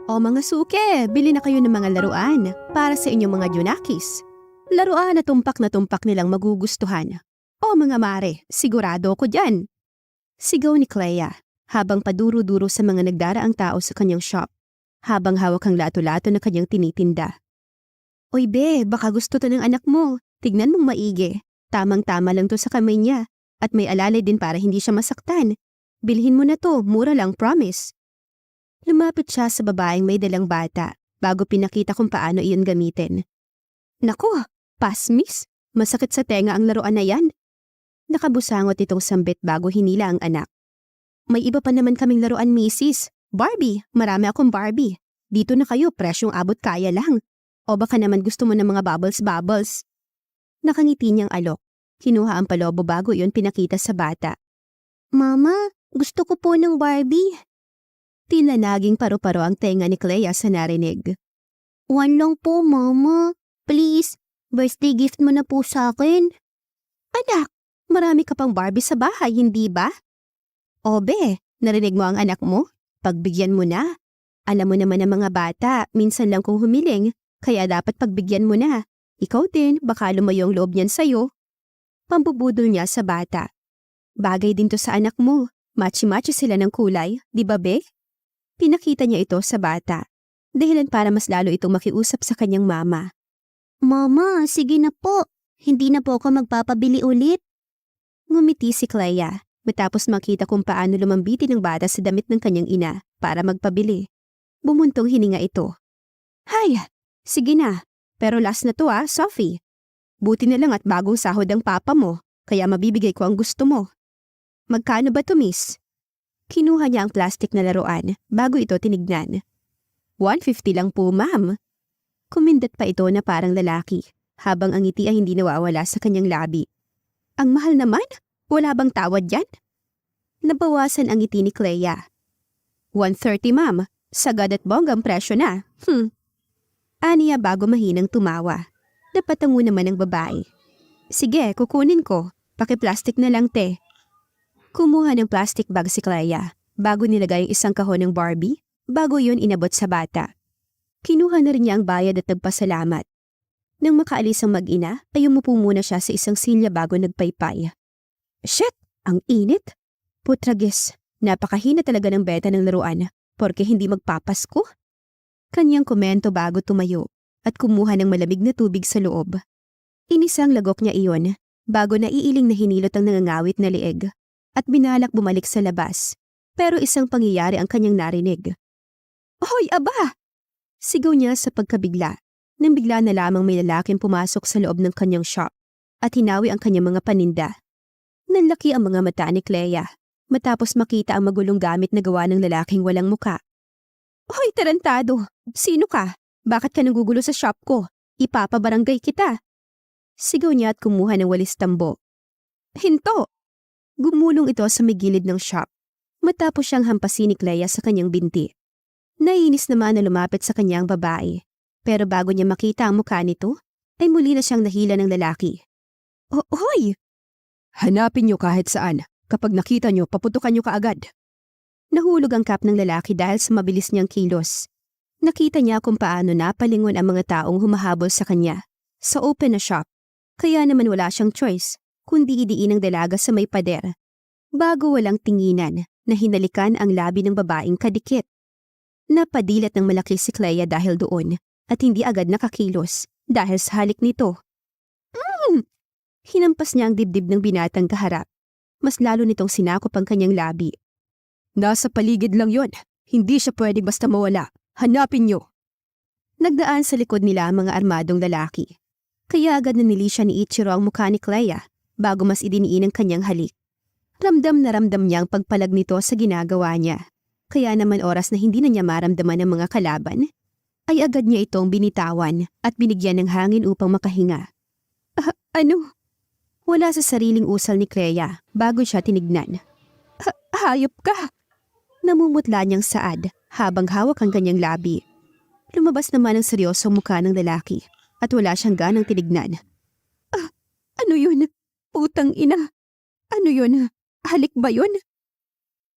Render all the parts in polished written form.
O mga suke, bili na kayo ng mga laruan para sa inyong mga Junakis. Laruan na tumpak nilang magugustuhan. O mga mare, sigurado ko dyan. Sigaw ni Clea habang paduro-duro sa mga nagdaraang tao sa kanyang shop, habang hawak ang lato-lato na kanyang tinitinda. Oy be, baka gusto to ng anak mo. Tignan mong maigi. Tamang-tama lang to sa kamay niya at may alalay din para hindi siya masaktan. Bilhin mo na to, mura lang, promise. Lumapit siya sa babaeng may dalang bata bago pinakita kung paano iyon gamitin. Naku, pass miss. Masakit sa tenga ang laruan na yan. Nakabusangot itong sambit bago hinila ang anak. May iba pa naman kaming laruan, misis. Barbie, marami akong Barbie. Dito na kayo, presyong abot kaya lang. O baka naman gusto mo ng mga bubbles. Nakangiti niyang alok. Kinuha ang palobo bago iyon pinakita sa bata. Mama, gusto ko po ng Barbie. Tila naging paru-paro ang tenga ni Clea sa narinig. One lang po, Mama. Please, birthday gift mo na po sa akin. Anak, marami ka pang Barbie sa bahay, hindi ba? Obe, narinig mo ang anak mo? Pagbigyan mo na. Alam mo naman ang mga bata, minsan lang kung humiling, kaya dapat pagbigyan mo na. Ikaw din, baka lumayo ang loob niyan sa'yo. Pambubudol niya sa bata. Bagay din to sa anak mo. Matchy-matchy sila ng kulay, di ba be? Pinakita niya ito sa bata. Dahilan para mas lalo itong makiusap sa kanyang mama. Mama, sige na po. Hindi na po ako magpapabili ulit. Ngumiti si Clea matapos makita kung paano lumambiti ng bata sa damit ng kanyang ina para magpabili. Bumuntong hininga ito. Hay, sige na. Pero last na to Sophie. Buti na lang at bagong sahod ang papa mo, kaya mabibigay ko ang gusto mo. Magkano ba to, miss? Kinuha niya ang plastic na laruan bago ito tinignan. 150 lang po, ma'am. Kumindat pa ito na parang lalaki, habang ang ngiti ay hindi nawawala sa kanyang labi. Ang mahal naman? Wala bang tawad yan? Nabawasan ang ngiti ni Clea. 130, ma'am. Sagad at bonggang presyo na. Aniya bago mahinang tumawa. Napatango naman ang babae. Sige, kukunin ko. Paki-plastic na lang, te. Kumuha ng plastic bag si Clea bago nilagay ang isang kahon ng Barbie bago yun inabot sa bata. Kinuha na rin niya ang bayad at nagpasalamat. Nang makaalis ang mag-ina ay umupo muna siya sa isang silya bago nagpaypay. Shit! Ang init! Putragis, napakahina talaga ng beta ng laruan porke hindi magpapasko. Kanyang komento bago tumayo at kumuha ng malamig na tubig sa loob. Inisang lagok niya iyon bago naiiling na hinilot ang nangangawit na lieg. At binalak bumalik sa labas. Pero isang pangyayari ang kanyang narinig. Hoy, aba! Sigaw niya sa pagkabigla, nang bigla na lamang may lalaking pumasok sa loob ng kanyang shop at hinawi ang kanyang mga paninda. Nanlaki ang mga mata ni Clea matapos makita ang magulong gamit na gawa ng lalaking walang muka. Hoy, tarantado! Sino ka? Bakit ka nagugulo sa shop ko? Ipapabarangay kita! Sigaw niya at kumuha ng walis tambo. Hinto! Gumulong ito sa may gilid ng shop matapos siyang hampasin ni Clea sa kanyang binti. Naiinis naman na lumapit sa kanyang babae, pero bago niya makita ang mukha nito, ay muli na siyang nahila ng lalaki. Hoy! Hanapin niyo kahit saan. Kapag nakita niyo, paputukan niyo kaagad. Nahulog ang cap ng lalaki dahil sa mabilis niyang kilos. Nakita niya kung paano napalingon ang mga taong humahabol sa kanya sa open na shop, kaya naman wala siyang choice kundi idiin ang dalaga sa may pader. Bago walang tinginan na hinalikan ang labi ng babaeng kadikit. Napadilat ng malaki si Clea dahil doon at hindi agad nakakilos dahil sa halik nito. Hinampas niya ang dibdib ng binatang kaharap. Mas lalo nitong sinakop ang kanyang labi. Nasa paligid lang yon. Hindi siya pwedeng basta mawala. Hanapin niyo. Nagdaan sa likod nila ang mga armadong lalaki. Kaya agad nanili siya ni Ichiro ang mukha ni Clea bago mas idiniin ang kanyang halik. Ramdam na ramdam niya ang pagpalag nito sa ginagawa niya. Kaya naman oras na hindi na niya maramdaman ang mga kalaban, ay agad niya itong binitawan at binigyan ng hangin upang makahinga. Ano? Wala sa sariling usal ni Clea bago siya tinignan. Hayop ka! Namumutla niyang saad habang hawak ang kanyang labi. Lumabas naman ang seryosong mukha ng lalaki at wala siyang ganang tinignan. Ano yun? Putang ina! Ano yun? Halik ba yun?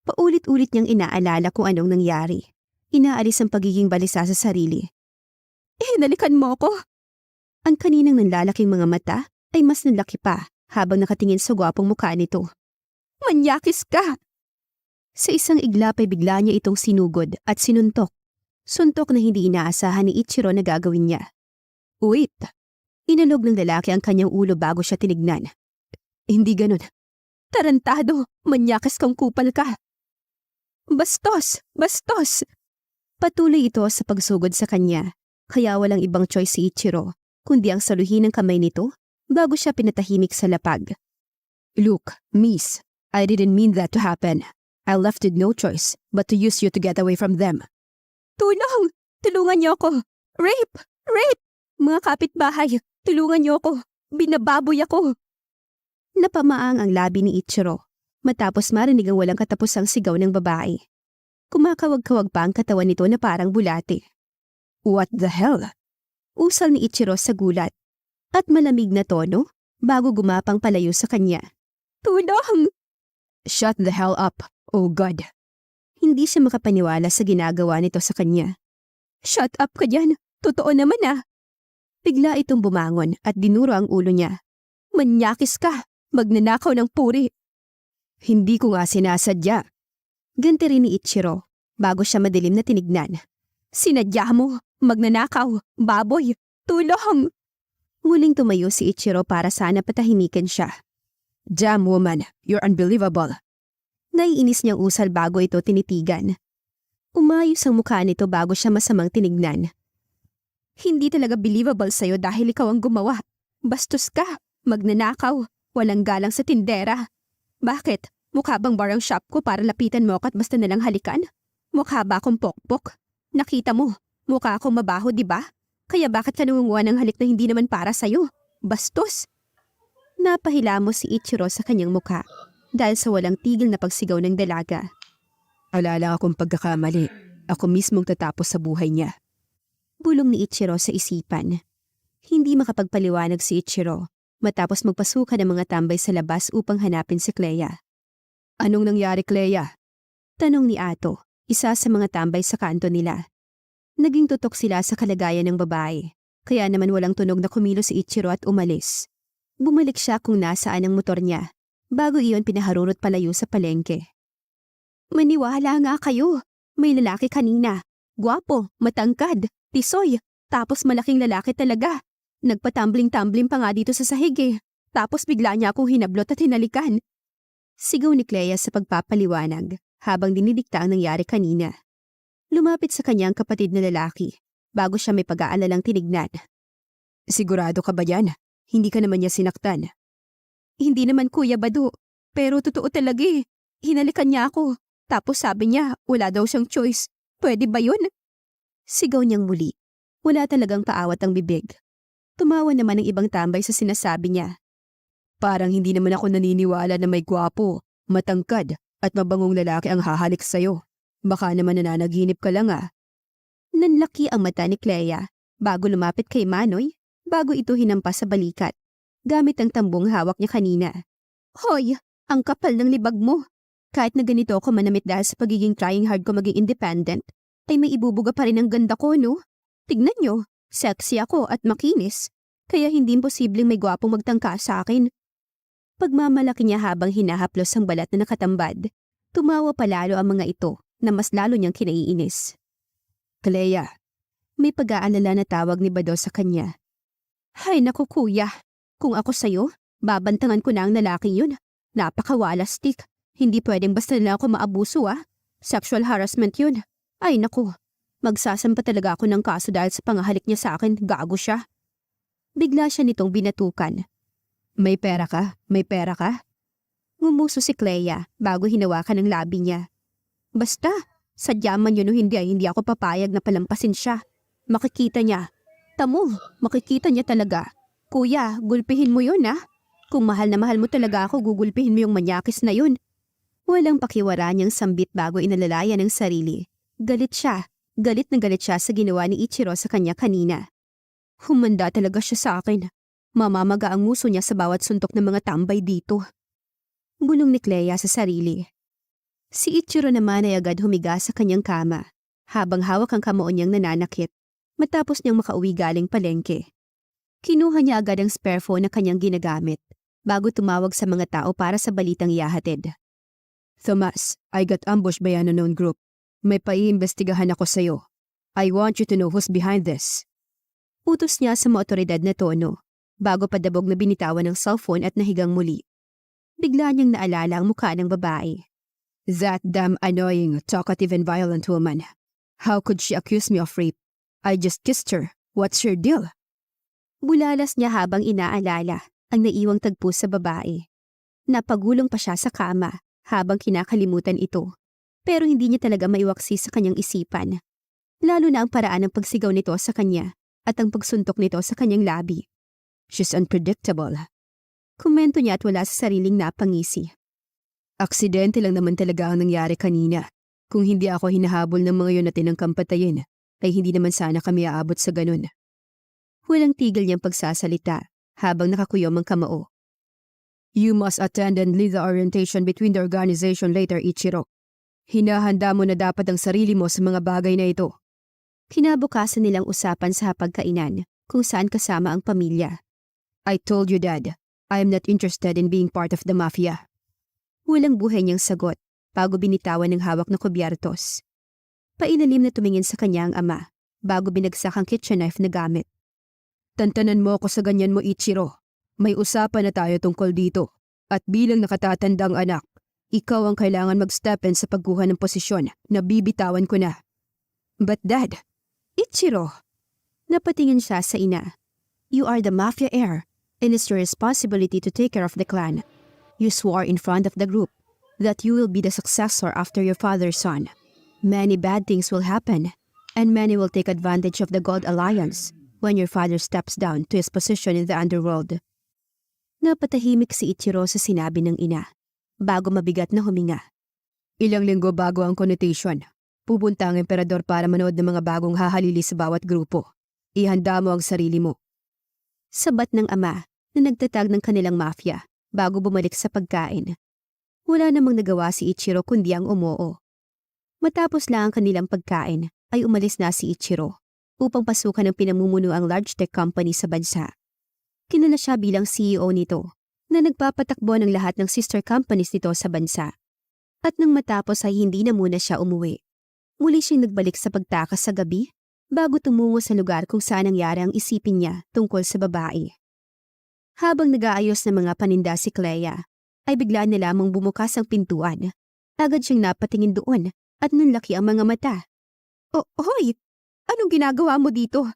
Paulit-ulit niyang inaalala kung anong nangyari. Inaalis ang pagiging balisa sa sarili. Hinalikan mo ko! Ang kaninang nanlalaking mga mata ay mas nanlaki pa habang nakatingin sa gwapong mukha nito. Manyakis ka! Sa isang iglap ay bigla niya itong sinugod at sinuntok. Suntok na hindi inaasahan ni Ichiro na gagawin niya. Wait! Inalog ng lalaki ang kanyang ulo bago siya tinignan. Hindi ganun. Tarantado! Manyakis kang kupal ka! Bastos! Bastos! Patuloy ito sa pagsugod sa kanya, kaya walang ibang choice si Ichiro, kundi ang saluhin ng kamay nito bago siya pinatahimik sa lapag. Look, miss, I didn't mean that to happen. I left with no choice but to use you to get away from them. Tulong! Tulungan niyo ako! Rape! Rape! Mga kapitbahay, tulungan niyo ako! Binababoy ako! Napamaang ang labi ni Ichiro matapos marinig ang walang katapusang sigaw ng babae. Kumakawag-kawag pa ang katawan nito na parang bulate. What the hell? Usal ni Ichiro sa gulat at malamig na tono bago gumapang palayo sa kanya. Tulong! Shut the hell up, oh God! Hindi siya makapaniwala sa ginagawa nito sa kanya. Shut up ka dyan! Totoo naman ah! Bigla itong bumangon at dinuro ang ulo niya. Manyakis ka! Magnanakaw ng puri! Hindi ko nga sinasadya. Ganti rin ni Ichiro bago siya madilim na tinignan. Sinadya mo! Magnanakaw! Baboy! Tulong! Muling tumayo si Ichiro para sana patahimikin siya. Damn woman, you're unbelievable. Naiinis niyang usal bago ito tinitigan. Umayos ang mukha nito bago siya masamang tinignan. Hindi talaga believable sa'yo dahil ikaw ang gumawa. Bastos ka! Magnanakaw! Walang galang sa tindera. Bakit? Mukha bang bar ang shop ko para lapitan mo ako at basta nalang halikan? Mukha ba akong pokpok? Nakita mo, mukha akong mabaho, di ba? Kaya bakit ka nangunguha ng halik na hindi naman para sa'yo? Bastos! Napahila mo si Ichiro sa kanyang mukha dahil sa walang tigil na pagsigaw ng dalaga. Alala akong pagkakamali. Ako mismong tatapos sa buhay niya. Bulong ni Ichiro sa isipan. Hindi makapagpaliwanag si Ichiro matapos magpasukan ng mga tambay sa labas upang hanapin si Clea. Anong nangyari, Clea? Tanong ni Ato, isa sa mga tambay sa kanto nila. Naging tutok sila sa kalagayan ng babae, kaya naman walang tunog na kumilos si Ichiro at umalis. Bumalik siya kung nasaan ang motor niya, bago iyon pinaharurot palayo sa palengke. Maniwala nga kayo, may lalaki kanina. Gwapo, matangkad, tisoy, tapos malaking lalaki talaga. Nagpatumbling-tumbling pa nga dito sa sahig eh. Tapos bigla niya akong hinablot at hinalikan. Sigaw ni Clea sa pagpapaliwanag habang dinidikta ang nangyari kanina. Lumapit sa kanyang kapatid na lalaki bago siya may pag-aalalang tinignan. Sigurado ka ba yan? Hindi ka naman niya sinaktan. Hindi naman Kuya Badu, pero totoo talaga eh. Hinalikan niya ako. Tapos sabi niya wala daw siyang choice. Pwede ba yun? Sigaw niyang muli. Wala talagang paawat ang bibig. Tumawa naman ang ibang tambay sa sinasabi niya. Parang hindi naman ako naniniwala na may gwapo, matangkad at mabangong lalaki ang hahalik sa'yo. Baka naman nananaginip ka lang ah. Nanlaki ang mata ni Clea bago lumapit kay Manoy bago ito hinampas sa balikat gamit ang tambong hawak niya kanina. Hoy, ang kapal ng libag mo. Kahit na ganito ako manamit dahil sa pagiging trying hard ko maging independent, ay may ibubuga pa rin ang ganda ko, no? Tignan nyo. Sexy ako at makinis, kaya hindi imposibleng may gwapong magtangka sa akin. Pagmamalaki niya habang hinahaplos ang balat na nakatambad, tumawa palalo ang mga ito na mas lalo niyang kinaiinis. Clea, may pag-aalala na tawag ni Bado sa kanya. Hay naku kuya, kung ako sa'yo, babantangan ko na ang lalaking yun. Napakawalastik, hindi pwedeng basta na ako maabuso ah. Sexual harassment yun. Ay naku. Magsasampa talaga ako ng kaso dahil sa pangahalik niya sa akin, gago siya. Bigla siya nitong binatukan. May pera ka? May pera ka? Ngumuso si Clea bago hinawakan ang labi niya. Basta, sadya man yun o hindi ay hindi ako papayag na palampasin siya. Makikita niya. Tamo, makikita niya talaga. Kuya, gulpihin mo yun ah. Kung mahal na mahal mo talaga ako, gugulpihin mo yung manyakis na yun. Walang pakiwara niyang sambit bago inalalayan ng sarili. Galit siya. Galit na galit siya sa ginawa ni Ichiro sa kanya kanina. Humanda talaga siya sa akin. Mamamaga ang nguso niya sa bawat suntok ng mga tambay dito. Bulong ni Clea sa sarili. Si Ichiro naman ay agad humiga sa kanyang kama habang hawak ang kamao niyang nananakit matapos niyang makauwi galing palengke. Kinuha niya agad ang spare phone na kanyang ginagamit bago tumawag sa mga tao para sa balitang ihahatid. Thomas, I got ambushed by an unknown group. May paiimbestigahan ako sa'yo. I want you to know who's behind this. Utos niya sa mga otoridad na tono bago padabog na binitawan ng cellphone at nahigang muli. Bigla niyang naalala ang mukha ng babae. That damn annoying, talkative and violent woman. How could she accuse me of rape? I just kissed her. What's your deal? Bulalas niya habang inaalala ang naiwang tagpo sa babae. Napagulong pa siya sa kama habang kinakalimutan ito. Pero hindi niya talaga maiwaksi sa kanyang isipan. Lalo na ang paraan ng pagsigaw nito sa kanya at ang pagsuntok nito sa kanyang labi. She's unpredictable. Komento niya at wala sa sariling napangisi. Aksidente lang naman talaga ang nangyari kanina. Kung hindi ako hinahabol ng mga yun na tinangkang patayin, ay hindi naman sana kami aabot sa ganun. Walang tigil niyang pagsasalita habang nakakuyom ang kamao. You must attend and lead the orientation between the organization later, Ichiro. Hinahanda mo na dapat ang sarili mo sa mga bagay na ito. Kinabukasan nilang usapan sa hapagkainan kung saan kasama ang pamilya. I told you, Dad, I am not interested in being part of the mafia. Walang buhay niyang sagot bago binitawan ng hawak na kubyertos. Painalim na tumingin sa kanya ang ama bago binagsak ang kitchen knife na gamit. Tantanan mo ako sa ganyan mo, Ichiro. May usapan na tayo tungkol dito. At bilang nakatatandang anak, ikaw ang kailangan mag-step in sa pagkuha ng posisyon na bibitawan ko na. But Dad, Ichiro. Napatingin siya sa ina. You are the mafia heir, and it's your responsibility to take care of the clan. You swore in front of the group that you will be the successor after your father's son. Many bad things will happen, and many will take advantage of the Gold Alliance when your father steps down to his position in the underworld. Napatahimik si Ichiro sa sinabi ng ina, bago mabigat na huminga. Ilang linggo bago ang connotation, pupunta ang emperador para manood ng mga bagong hahalili sa bawat grupo. Ihanda mo ang sarili mo. Sabat ng ama na nagtatag ng kanilang mafia bago bumalik sa pagkain. Wala namang nagawa si Ichiro kundi ang umoo. Matapos lang ang kanilang pagkain ay umalis na si Ichiro upang pasukan ng pinamumuno ang large tech company sa bansa. Kilala siya bilang CEO nito na nagpapatakbo ng lahat ng sister companies nito sa bansa. At nang matapos ay hindi na muna siya umuwi. Muli siyang nagbalik sa pagtakas sa gabi bago tumungo sa lugar kung saan nangyari ang isipin niya tungkol sa babae. Habang nag-aayos ng mga paninda si Clea, ay bigla na lamang bumukas ang pintuan. Agad siyang napatingin doon at nunlaki ang mga mata. Hoy! Anong ginagawa mo dito?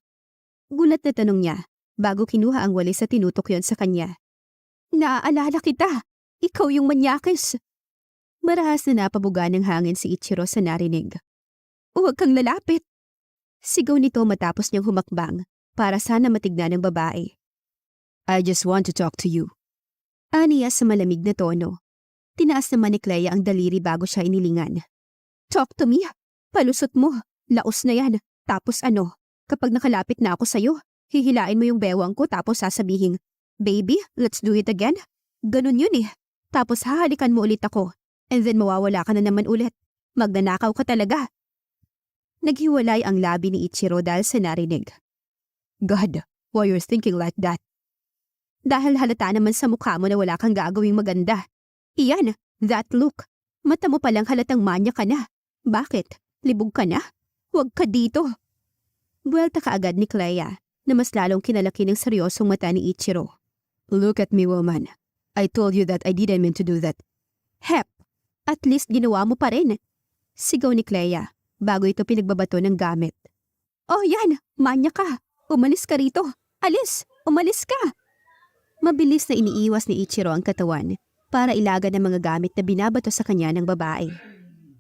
Gulat na tanong niya bago kinuha ang walis sa tinutok yon sa kanya. Naaalala kita! Ikaw yung manyakis! Marahas na napabuga ng hangin si Ichiro sa narinig. Huwag kang lalapit! Sigaw nito matapos niyang humakbang para sana matignan ng babae. I just want to talk to you. Aniya sa malamig na tono. Tinaas naman ni Clea ang daliri bago siya inilingan. Talk to me? Palusot mo. Laos na yan. Tapos ano? Kapag nakalapit na ako sa'yo, hihilain mo yung bewang ko tapos sasabihin, Baby, let's do it again? Ganun yun eh. Tapos hahalikan mo ulit ako. And then mawawala ka na naman ulit. Magnanakaw ka talaga. Naghiwalay ang labi ni Ichiro dahil sa narinig. God, why you're thinking like that? Dahil halata naman sa mukha mo na wala kang gagawing maganda. Iyan, that look. Mata mo palang halatang manya ka na. Bakit? Libog ka na? Huwag ka dito. Buwelta ka agad ni Clea na mas lalong kinalaki ng seryosong mata ni Ichiro. Look at me, woman. I told you that I didn't mean to do that. Hep, at least ginawa mo pa rin. Sigaw ni Clea bago ito pinagbabato ng gamit. Oh yan, manya ka. Umalis ka rito. Alis, umalis ka. Mabilis na iniiwas ni Ichiro ang katawan para ilaga ng mga gamit na binabato sa kanya ng babae.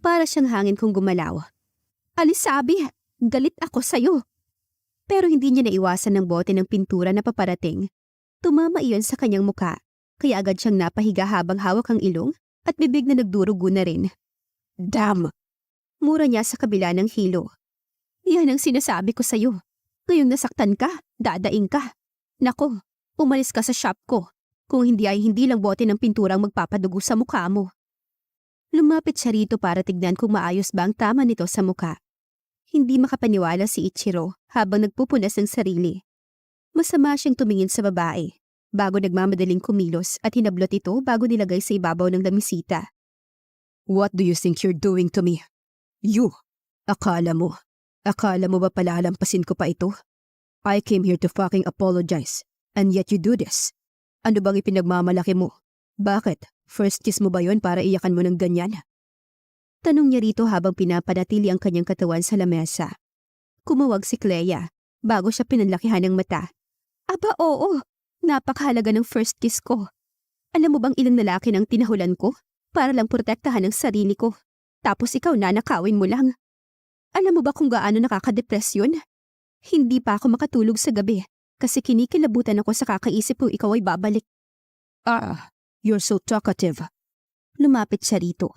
Para siyang hangin kung gumalaw. Alis sabi, galit ako sa'yo. Pero hindi niya naiwasan ng bote ng pintura na paparating. Tumama iyon sa kanyang muka, kaya agad siyang napahiga habang hawak ang ilong at bibig na nagdurugo na rin. Damn! Mura niya sa kabila ng hilo. Yan ang sinasabi ko sa'yo. Ngayong nasaktan ka, dadaing ka. Nako, umalis ka sa shop ko. Kung hindi ay hindi lang bote ng pinturang magpapadugo sa mukha mo. Lumapit siya rito para tignan kung maayos ba ang tama nito sa mukha. Hindi makapaniwala si Ichiro habang nagpupunas ng sarili. Masama siyang tumingin sa babae bago nagmamadaling kumilos at hinablot ito bago nilagay sa ibabaw ng lamisita. What do you think you're doing to me? You! Akala mo ba palalampasin ko pa ito? I came here to fucking apologize, and yet you do this. Ano bang ipinagmamalaki mo? Bakit? First kiss mo ba yon para iyakan mo ng ganyan? Tanong niya rito habang pinapanatili ang kanyang katawan sa lamesa. Kumawag si Clea bago siya pinanlakihan ng mata. Aba oo, napakahalaga ng first kiss ko. Alam mo bang ilang lalaki nang tinahulan ko para lang protektahan ang sarili ko? Tapos ikaw nanakawin mo lang. Alam mo ba kung gaano nakakadepresyon? Hindi pa ako makatulog sa gabi kasi kinikilabutan ako sa kakaisip kung ikaw ay babalik. You're so talkative. Lumapit siya rito.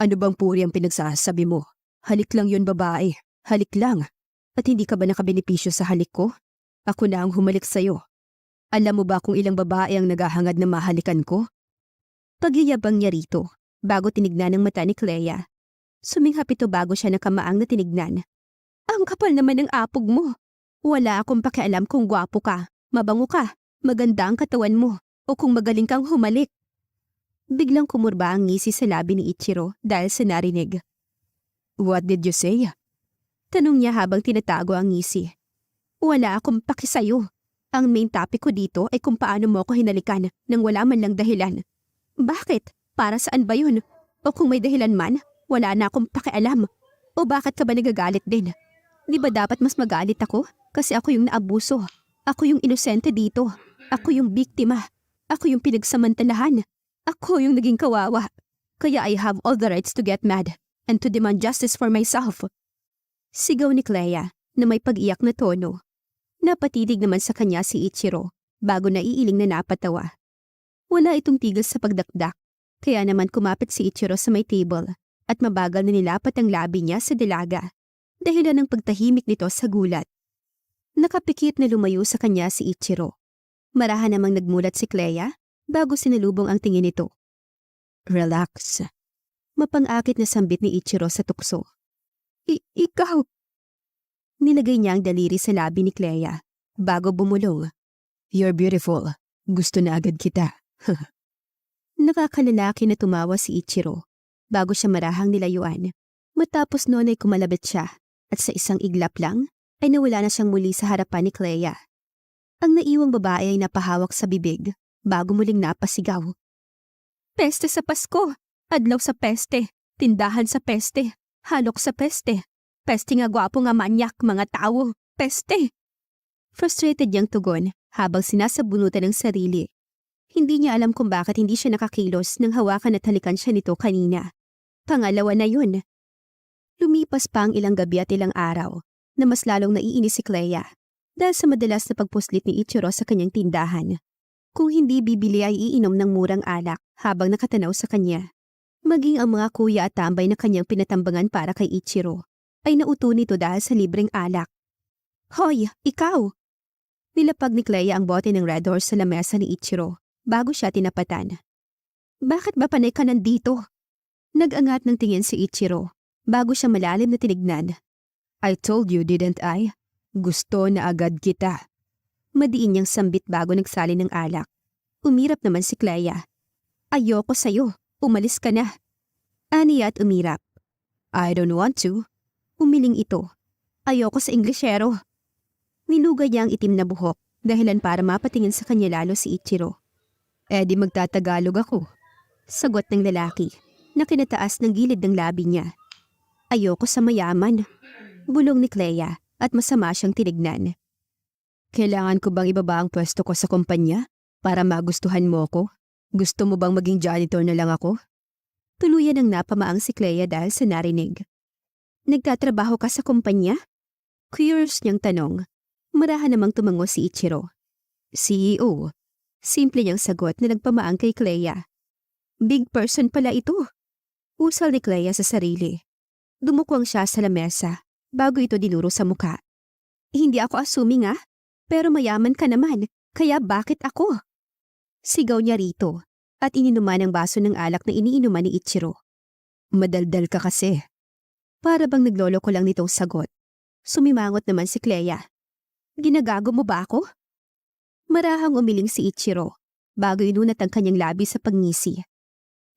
Ano bang puri ang pinagsasabi mo? Halik lang yun babae. Halik lang. At hindi ka ba nakabenepisyo sa halik ko? Ako na ang humalik sa'yo. Alam mo ba kung ilang babae ang naghahangad na mahalikan ko? Pagyayabang niya rito bago tinignan ng mata ni Clea. Suminghap ito bago siya nakamaang na tinignan. Ang kapal naman ng apog mo. Wala akong pakialam kung gwapo ka, mabango ka, maganda ang katawan mo, o kung magaling kang humalik. Biglang kumurba ang ngisi sa labi ni Ichiro dahil sa narinig. What did you say? Tanong niya habang tinatago ang ngisi. Wala akong paki sa'yo. Ang main topic ko dito ay kung paano mo ako hinalikan nang wala man lang dahilan. Bakit? Para saan ba yun? O kung may dahilan man, wala na akong pakialam. O bakit ka ba nagagalit din? Di ba dapat mas magalit ako? Kasi ako yung naabuso. Ako yung inosente dito. Ako yung biktima. Ako yung pinagsamantalahan. Ako yung naging kawawa. Kaya I have all the rights to get mad and to demand justice for myself. Sigaw ni Clea na may pag-iyak na tono. Napatitig naman sa kanya si Ichiro bago naiiling na napatawa. Wala itong tigil sa pagdakdak, kaya naman kumapit si Ichiro sa may table at mabagal na nilapat ang labi niya sa dalaga dahilan ng pagtahimik nito sa gulat. Nakapikit na lumayo sa kanya si Ichiro. Marahan namang nagmulat si Clea bago sinalubong ang tingin nito. Relax. Mapang-akit na sambit ni Ichiro sa tukso. Ikaw! Nilagay niya ang daliri sa labi ni Clea bago bumulong. You're beautiful. Gusto na agad kita. Nakakalalaki na tumawa si Ichiro bago siya marahang nilayuan. Matapos noon ay kumalabit siya at sa isang iglap lang ay nawala na siyang muli sa harapan ni Clea. Ang naiwang babae ay napahawak sa bibig bago muling napasigaw. Peste sa Pasko! Adlaw sa peste! Tindahan sa peste! Halok sa peste! Peste nga gwapo nga manyak mga tao! Peste! Frustrated niyang tugon habang sinasabunutan ng sarili. Hindi niya alam kung bakit hindi siya nakakilos nang hawakan at halikan siya nito kanina. Pangalawa na yun. Lumipas pa ang ilang gabi at ilang araw na mas lalong naiinis si Clea dahil sa madalas na pagpuslit ni Ichiro sa kanyang tindahan. Kung hindi bibili ay iinom ng murang alak habang nakatanaw sa kanya. Maging ang mga kuya at tambay na kanyang pinatambangan para kay Ichiro ay nauto nito dahil sa libreng alak. Hoy, ikaw! Nilapag ni Clea ang bote ng Red Horse sa lamesa ni Ichiro bago siya tinapatan. Bakit ba panay ka nandito? Nag-angat ng tingin si Ichiro bago siya malalim na tinignan. I told you, didn't I? Gusto na agad kita. Madiin niyang sambit bago nagsali ng alak. Umirap naman si Clea. Ayoko sa'yo. Umalis ka na. Aniya at umirap. I don't want to. Umiling ito. Ayoko sa Inglesero. Nilugay niya ang itim na buhok dahilan para mapatingin sa kanya lalo si Ichiro. Di magtatagalog ako. Sagot ng lalaki na kinataas ng gilid ng labi niya. Ayoko sa mayaman. Bulong ni Clea at masama siyang tinignan. Kailangan ko bang ibaba ang pwesto ko sa kumpanya para magustuhan mo ko? Gusto mo bang maging janitor na lang ako? Tuluyan ang napamaang si Clea dahil sa narinig. Nagtatrabaho ka sa kumpanya? Curious niyang tanong. Marahan namang tumango si Ichiro. CEO. Simple niyang sagot na nagpamaang kay Clea. Big person pala ito. Usal ni Clea sa sarili. Dumukwang siya sa lamesa bago ito dinuro sa muka. Hindi ako assuming pero mayaman ka naman, kaya bakit ako? Sigaw niya rito at ininuman ang baso ng alak na iniinuman ni Ichiro. Madaldal ka kasi. Para bang naglolo ko lang nitong sagot. Sumimangot naman si Clea. Ginagago mo ba ako? Marahang umiling si Ichiro bago inunat ang kanyang labi sa pagngisi.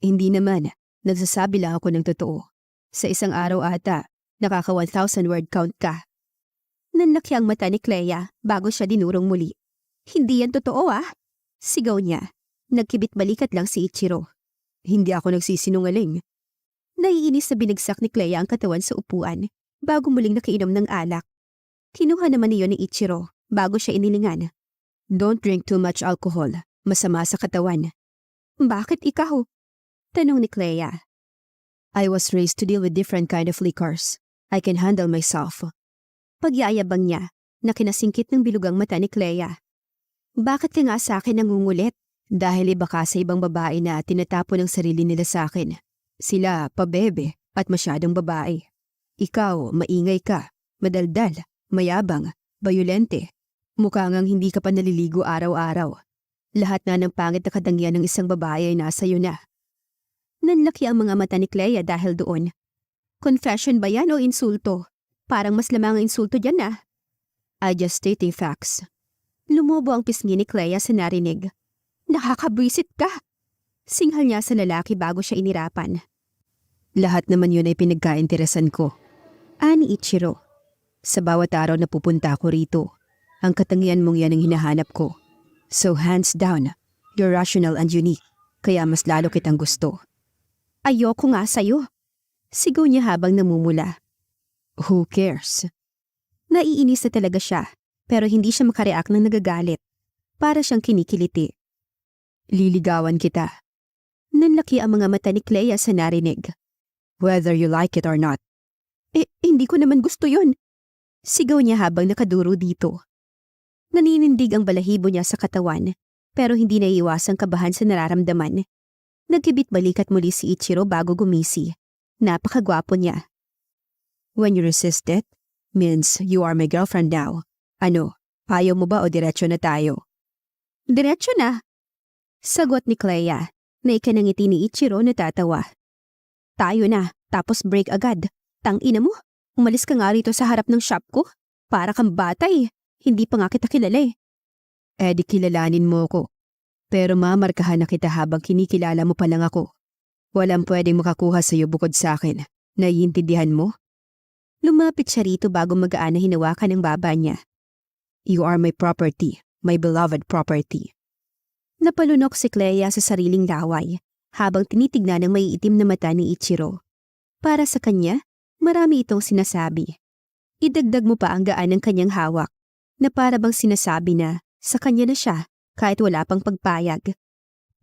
Hindi naman, nagsasabi lang ako ng totoo. Sa isang araw ata, nakaka 1,000 word count ka. Nanlaki ang mata ni Clea bago siya dinurong muli. Hindi yan totoo ah. Sigaw niya. Nagkibit balikat lang si Ichiro. Hindi ako nagsisinungaling. Naiinis na binagsak ni Clea ang katawan sa upuan bago muling nakainom ng alak. Kinuha naman niyo ni Ichiro bago siya inilingan. Don't drink too much alcohol. Masama sa katawan. Bakit ikaw? Tanong ni Clea. I was raised to deal with different kind of liquors. I can handle myself. Pagyayabang niya na kinasingkit ng bilugang mata ni Clea. Bakit ka nga sa akin nangungulit? Dahil iba ka sa ibang babae na tinatapon ang sarili nila sa akin. Sila pabebe at masyadong babae. Ikaw, maingay ka, madaldal, mayabang, bayolente. Mukha ngang hindi ka pa naliligo araw-araw. Lahat na ng pangit na katangian ng isang babae ay nasa iyo na. Nanlaki ang mga mata ni Clea dahil doon. Confession ba yan o insulto? Parang mas lamang ang insulto dyan ah. I just stating facts. Lumobo ang pisngi ni Clea sa narinig. Nakakabwisit ka. Singhal niya sa lalaki bago siya inirapan. Lahat naman yun ay pinagkainteresan ko. Ani Ichiro. Sa bawat araw na pupunta ako rito, ang katangian mong yan ang hinahanap ko. So hands down, you're rational and unique, kaya mas lalo kitang gusto. Ayoko nga sa'yo. Sigaw niya habang namumula. Who cares? Naiinis na talaga siya, pero hindi siya makareact ng nagagalit. Para siyang kinikiliti. Liligawan kita. Nanlaki ang mga mata ni Clea sa narinig. Whether you like it or not. Hindi ko naman gusto yun. Sigaw niya habang nakaduro dito. Naninindig ang balahibo niya sa katawan, pero hindi naiiwasang kabahan sa nararamdaman. Nagkibit balikat muli si Ichiro bago gumisi. Napakagwapo niya. When you resist it, means you are my girlfriend now. Ano, ayaw mo ba o diretsyo na tayo? Diretsyo na. Sagot ni Clea, na ikanangiti ni Ichiro na tatawa. Tayo na, tapos break agad. Tangina mo, umalis ka nga rito sa harap ng shop ko. Para kang bata eh. Hindi pa nga kita kilala eh. Di kilalanin mo ko. Pero mamarkahan na kita habang kinikilala mo pa lang ako. Walang pwedeng makakuha sa'yo bukod sa akin. Naiintindihan mo? Lumapit siya rito bago magaan na hinawakan ng baba niya. You are my property, my beloved property. Napalunok si Clea sa sariling laway habang tinitignan ng maiitim na mata ni Ichiro. Para sa kanya, marami itong sinasabi. Idagdag mo pa ang gaan ng kanyang hawak na para bang sinasabi na sa kanya na siya kahit wala pang pagpayag.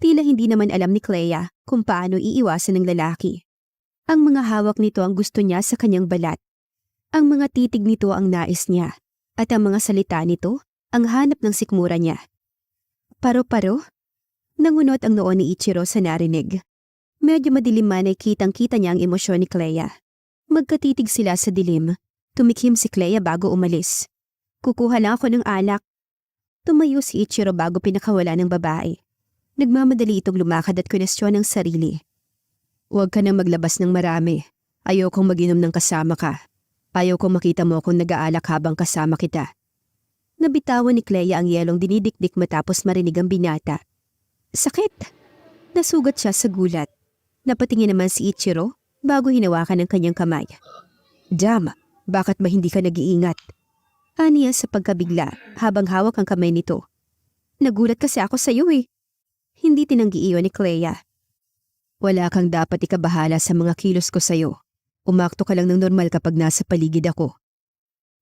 Tila hindi naman alam ni Clea kung paano iiwasan ng lalaki. Ang mga hawak nito ang gusto niya sa kanyang balat. Ang mga titig nito ang nais niya at ang mga salita nito ang hanap ng sikmura niya. Paro-paro? Nangunot ang noo ni Ichiro sa narinig. Medyo madilim man ay kitang-kita niya ang emosyon ni Clea. Magkatitig sila sa dilim. Tumikim si Clea bago umalis. Kukuha lang ako ng alak. Tumayo si Ichiro bago pinakawala ng babae. Nagmamadali itong lumakad at kwestiyon ng sarili. Huwag ka nang maglabas ng marami. Ayokong mag-inom ng kasama ka. Ayokong makita mo akong nag-aalak habang kasama kita. Nabitawan ni Clea ang yelong dinidikdik matapos marinig ang binata. Sakit! Nasugat siya sa gulat. Napatingin naman si Ichiro bago hinawakan ang kanyang kamay. Dam, bakit ba hindi ka nag-iingat? Aniya sa pagkabigla habang hawak ang kamay nito. Nagulat kasi ako sa iyo eh. Hindi tinanggi iyon ni Clea. Wala kang dapat ikabahala sa mga kilos ko sa iyo. Umakto ka lang ng normal kapag nasa paligid ako.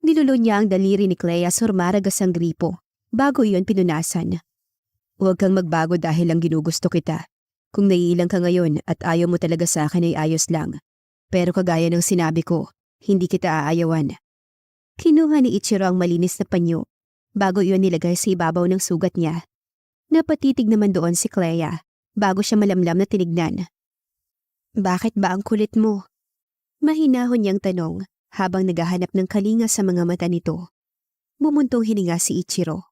Nilulo niya ang daliri ni Clea sa rumaragas ang gripo bago iyon pinunasan. Huwag kang magbago dahil lang ginugusto kita. Kung naiilang ka ngayon at ayaw mo talaga sa akin ay ayos lang. Pero kagaya ng sinabi ko, hindi kita aayawan. Kinuha ni Ichiro ang malinis na panyo bago iyon nilagay sa ibabaw ng sugat niya. Napatitig naman doon si Clea bago siya malamlam na tinignan. Bakit ba ang kulit mo? Mahinahon niyang tanong habang naghahanap ng kalinga sa mga mata nito. Bumuntong hininga si Ichiro.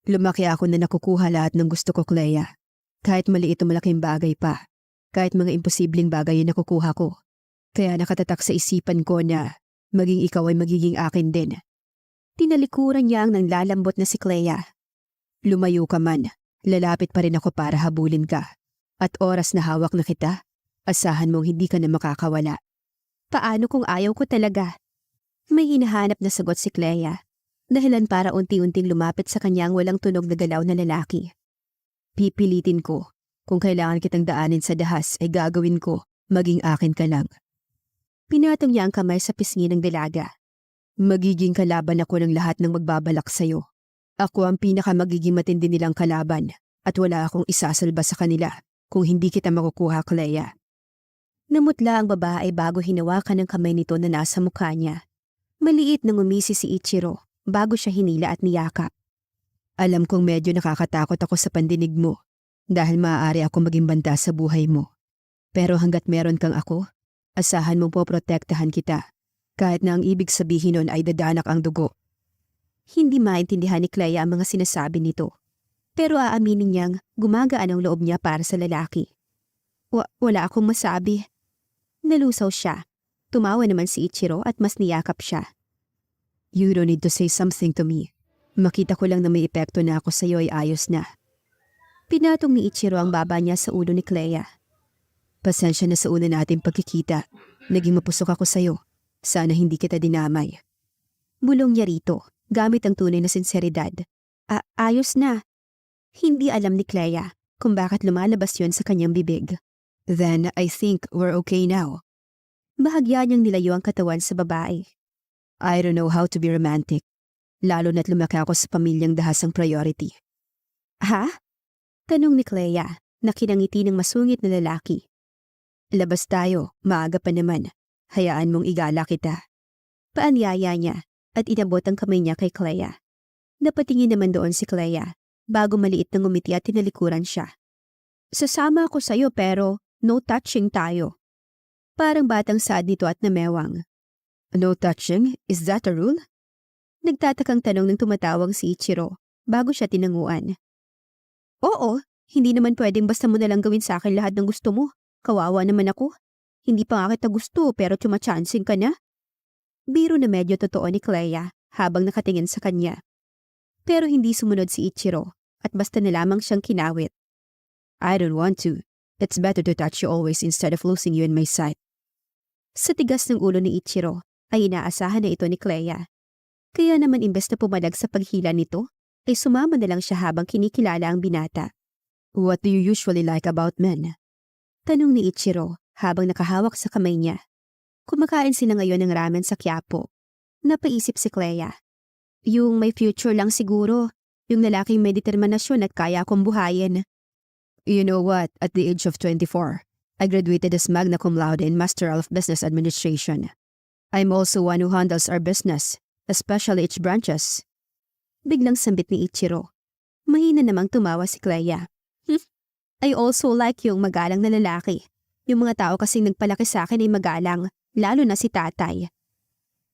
Lumaki ako na nakukuha lahat ng gusto ko, Clea. Kahit maliit o malaking bagay pa. Kahit mga imposibleng bagay ay nakukuha ko. Kaya nakatatak sa isipan ko na maging ikaw ay magiging akin din. Tinalikuran niya ang nanglalambot na si Clea. Lumayo ka man, lalapit pa rin ako para habulin ka. At oras na hawak na kita, asahan mong hindi ka na makakawala. Paano kung ayaw ko talaga? May hinahanap na sagot si Clea. Dahilan para unti-unting lumapit sa kanyang walang tunog na galaw na lalaki. Pipilitin ko. Kung kailangan kitang daanin sa dahas ay gagawin ko, maging akin ka lang. Pinatong niya ang kamay sa pisngi ng dalaga. Magiging kalaban ako ng lahat ng magbabalak sa'yo. Ako ang pinakamagiging matindi nilang kalaban at wala akong isasalba sa kanila kung hindi kita makukuha, Clea. Namutla ang babae bago hinawakan ng kamay nito na nasa mukha niya. Maliit na ngumisi si Ichiro bago siya hinila at niyakap. Alam kong medyo nakakatakot ako sa pandinig mo dahil maaari ako maging banta sa buhay mo. Pero hanggat meron kang ako, asahan mong poprotektahan kita kahit na ang ibig sabihin nun ay dadanak ang dugo. Hindi maintindihan ni Clea ang mga sinasabi nito. Pero aaminin niyang gumagaan ang loob niya para sa lalaki. Wala akong masabi. Nalusaw siya. Tumawa naman si Ichiro at mas niyakap siya. You don't need to say something to me. Makita ko lang na may epekto na ako sa'yo ay ayos na. Pinatong ni Ichiro ang baba niya sa ulo ni Clea. Pasensya na sa una nating pagkikita. Naging mapusok ako sa'yo. Sana hindi kita dinamay. Bulong niya rito, gamit ang tunay na sinseridad. Ayos na. Hindi alam ni Clea kung bakit lumalabas yun sa kanyang bibig. Then I think we're okay now. Bahagya niyang nilayo ang katawan sa babae. I don't know how to be romantic. Lalo na't lumaki ako sa pamilyang dahas ang priority. Ha? Tanong ni Clea, na kinangiti ng masungit na lalaki. Labas tayo, maaga pa naman. Hayaan mong igala kita. Paanyaya niya at inabot ang kamay niya kay Clea. Napatingin naman doon si Clea bago maliit na ngumiti at tinalikuran siya. Sasama ako sa'yo pero no touching tayo. Parang batang sad nito at namewang. No touching? Is that a rule? Nagtatakang tanong ng tumatawang si Ichiro bago siya tinanguan. Oo, hindi naman pwedeng basta mo nalang gawin sa akin lahat ng gusto mo. Kawawa naman ako. Hindi pa nga kita gusto pero tumachancing ka na. Biro na medyo totoo ni Clea habang nakatingin sa kanya. Pero hindi sumunod si Ichiro at basta na lamang siyang kinawit. I don't want to. It's better to touch you always instead of losing you in my sight. Sa tigas ng ulo ni Ichiro ay inaasahan na ito ni Clea. Kaya naman imbes na pumalag sa paghila nito, ay sumama na lang siya habang kinikilala ang binata. What do you usually like about men? Tanong ni Ichiro habang nakahawak sa kamay niya. Kumakain sila ngayon ng ramen sa Quiapo. Napaisip si Clea. Yung may future lang siguro. Yung lalaking may determinasyon at kaya akong buhayin. You know what? At the age of 24, I graduated as magna cum laude in Master of Business Administration. I'm also one who handles our business, especially its branches. Biglang sambit ni Ichiro. Mahina namang tumawa si Clea. I also like yung magalang na lalaki. Yung mga tao kasing nagpalaki sa akin ay magalang, lalo na si tatay.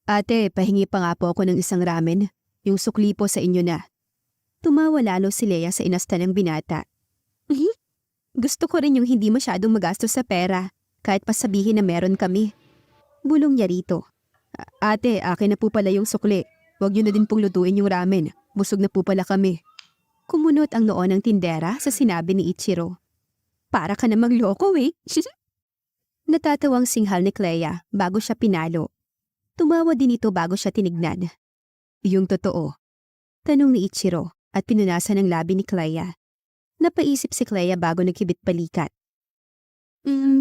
Ate, pahingi pa nga po ako ng isang ramen. Yung sukli po sa inyo na. Tumawa lalo si Lea sa inasta ng binata. Gusto ko rin yung hindi masyadong magastos sa pera, kahit pa sabihin na meron kami. Bulong niya rito. Ate, akin na po pala yung sukli. Huwag niyo na din pong lutuin yung ramen. Busog na po pala kami. Kumunot ang noo ng tindera sa sinabi ni Ichiro. Para ka namang loko eh. Natatawang singhal ni Clea bago siya pinalo. Tumawa din ito bago siya tinignan. Yung totoo. Tanong ni Ichiro at pinunasan ang labi ni Clea. Napaisip si Clea bago nagkibit balikat.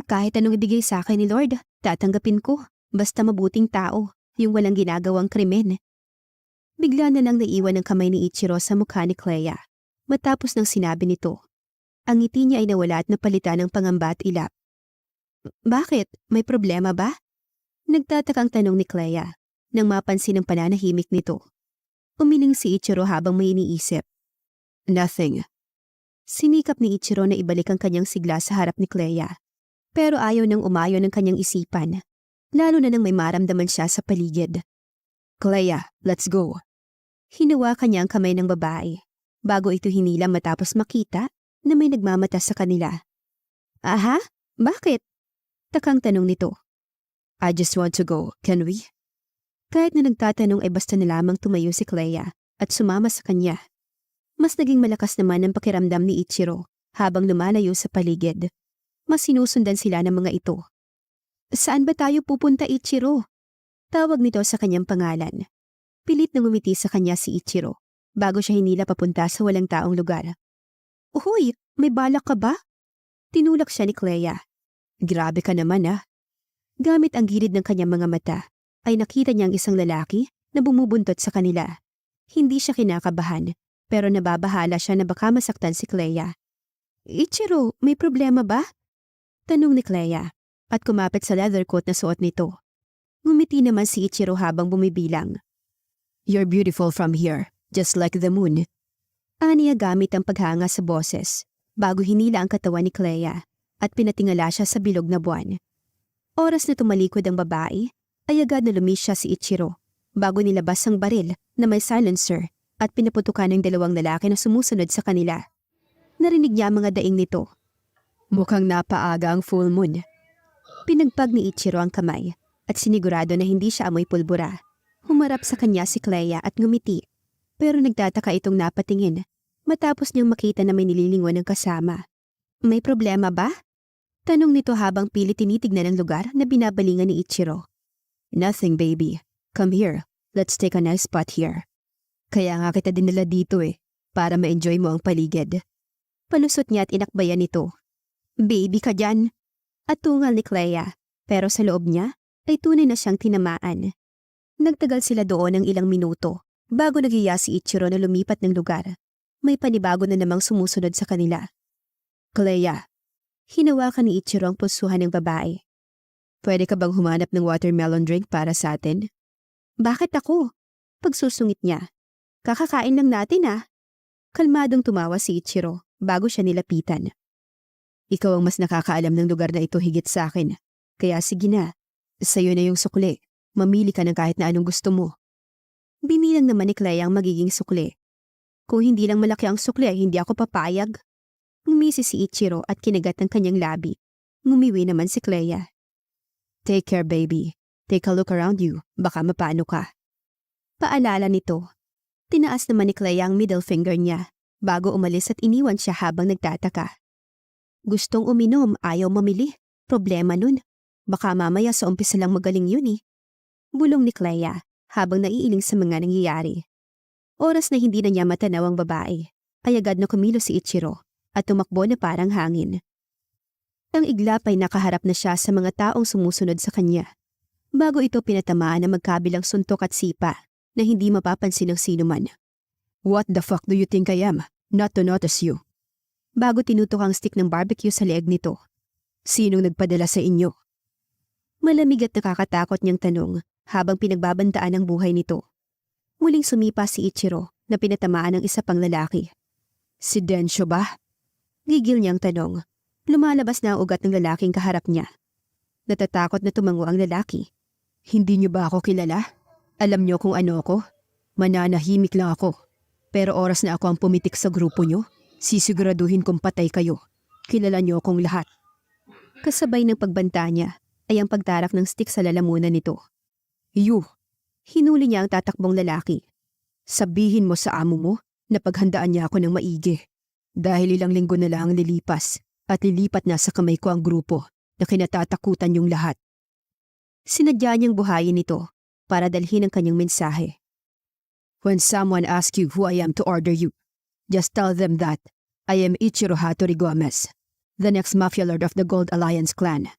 Kahit anong ibigay sa akin ni Lord, tatanggapin ko. Basta mabuting tao, yung walang ginagawang krimen. Bigla na lang naiwan ang kamay ni Ichiro sa mukha ni Clea. Matapos ng sinabi nito, ang ngiti niya ay nawala at napalitan ng pangamba at ilap. Bakit? May problema ba? Nagtatakang tanong ni Clea, nang mapansin ang pananahimik nito. Umiling si Ichiro habang may iniisip. Nothing. Sinikap ni Ichiro na ibalik ang kanyang sigla sa harap ni Clea. Pero ayaw nang umayo ng kanyang isipan. Lalo na nang may maramdaman siya sa paligid. Clea, let's go. Hinawakan niya ang kamay ng babae, bago ito hinila matapos makita na may nagmamata sa kanila. Aha? Bakit? Takang tanong nito. I just want to go, can we? Kahit na nagtatanong ay basta na lamang tumayo si Clea at sumama sa kanya. Mas naging malakas naman ang pakiramdam ni Ichiro habang lumalayo sa paligid. Mas sinusundan sila ng mga ito. Saan ba tayo pupunta, Ichiro? Tawag nito sa kanyang pangalan. Pilit na ngumiti sa kanya si Ichiro bago siya hinila papunta sa walang taong lugar. Uhoy, may balak ka ba? Tinulak siya ni Clea. Grabe ka naman ah. Gamit ang gilid ng kanyang mga mata, ay nakita niyang isang lalaki na bumubuntot sa kanila. Hindi siya kinakabahan, pero nababahala siya na baka masaktan si Clea. Ichiro, may problema ba? Tanong ni Clea, at kumapit sa leather coat na suot nito. Ngumiti naman si Ichiro habang bumibilang. You're beautiful from here, just like the moon. Aniya gamit ang paghanga sa boses, bago hinila ang katawan ni Clea, at pinatingala siya sa bilog na buwan. Oras na tumalikod ang babae, ay agad na lumis siya si Ichiro, bago nilabas ang baril na may silencer at pinaputukan ng dalawang lalaki na sumusunod sa kanila. Narinig niya ang mga daing nito. Mukhang napaaga ang full moon. Pinagpag ni Ichiro ang kamay at sinigurado na hindi siya amoy pulbura. Humarap sa kanya si Clea at ngumiti, pero nagtataka itong napatingin matapos niyang makita na may nililingon ng kasama. May problema ba? Tanong nito habang pilit tinitignan ang lugar na binabalingan ni Ichiro. Nothing, baby. Come here. Let's take a nice spot here. Kaya nga kita dinala dito para ma-enjoy mo ang paligid. Palusot niya at inakbayan nito. Baby ka dyan. At tungal ni Clea, pero sa loob niya ay tunay na siyang tinamaan. Nagtagal sila doon ng ilang minuto bago nagiya si Ichiro na lumipat ng lugar. May panibago na namang sumusunod sa kanila. Clea, hinawakan ni Ichiro ang pusuhan ng babae. Pwede ka bang humanap ng watermelon drink para sa atin? Bakit ako? Pagsusungit niya. Kakakain lang natin ah. Kalmadong tumawa si Ichiro bago siya nilapitan. Ikaw ang mas nakakaalam ng lugar na ito higit sa akin. Kaya sige na, sa'yo na yung sukli. Mamili ka ng kahit na anong gusto mo. Binilang naman ni Clea ang magiging sukli. Kung hindi lang malaki ang sukli ay hindi ako papayag. Ngumisi si Ichiro at kinagat ng kanyang labi. Ngumiwi naman si Clea. Take care, baby. Take a look around you. Baka mapano ka. Paalala nito. Tinaas naman ni Clea ang middle finger niya bago umalis at iniwan siya habang nagtataka. Gustong uminom, ayaw mamili. Problema nun. Baka mamaya sa umpisa lang magaling yun Bulong ni Clea habang naiiling sa mga nangyayari. Oras na hindi na niya matanaw ang babae, ay agad na kumilos si Ichiro at tumakbo na parang hangin. Ang iglap ay nakaharap na siya sa mga taong sumusunod sa kanya. Bago ito pinatamaan ng magkabilang suntok at sipa na hindi mapapansin ng sinuman. What the fuck do you think I am? Not to notice you. Bago tinutok ang stick ng barbecue sa leeg nito. Sinong nagpadala sa inyo? Malamig at nakakatakot niyang tanong habang pinagbabantaan ang buhay nito. Muling sumipa si Ichiro na pinatamaan ng isa pang lalaki. Si Densho ba? Gigil niyang tanong. Lumalabas na ang ugat ng lalaking kaharap niya. Natatakot na tumango ang lalaki. Hindi niyo ba ako kilala? Alam niyo kung ano ako? Mananahimik lang ako. Pero oras na ako ang pumitik sa grupo niyo, sisiguraduhin kong patay kayo. Kilala niyo akong lahat. Kasabay ng pagbanta niya ay ang pagtarak ng stick sa lalamunan nito. You! Hinuli niya ang tatakbong lalaki. Sabihin mo sa amo mo na paghandaan niya ako ng maigi. Dahil ilang linggo na lang ang lilipas. At lilipat na sa kamay ko ang grupo na kinatatakutan yung lahat. Sinadya niyang buhayin ito para dalhin ang kanyang mensahe. When someone asks you who I am to order you, just tell them that I am Ichiro Hattori Gomez, the next mafia lord of the Gold Alliance clan.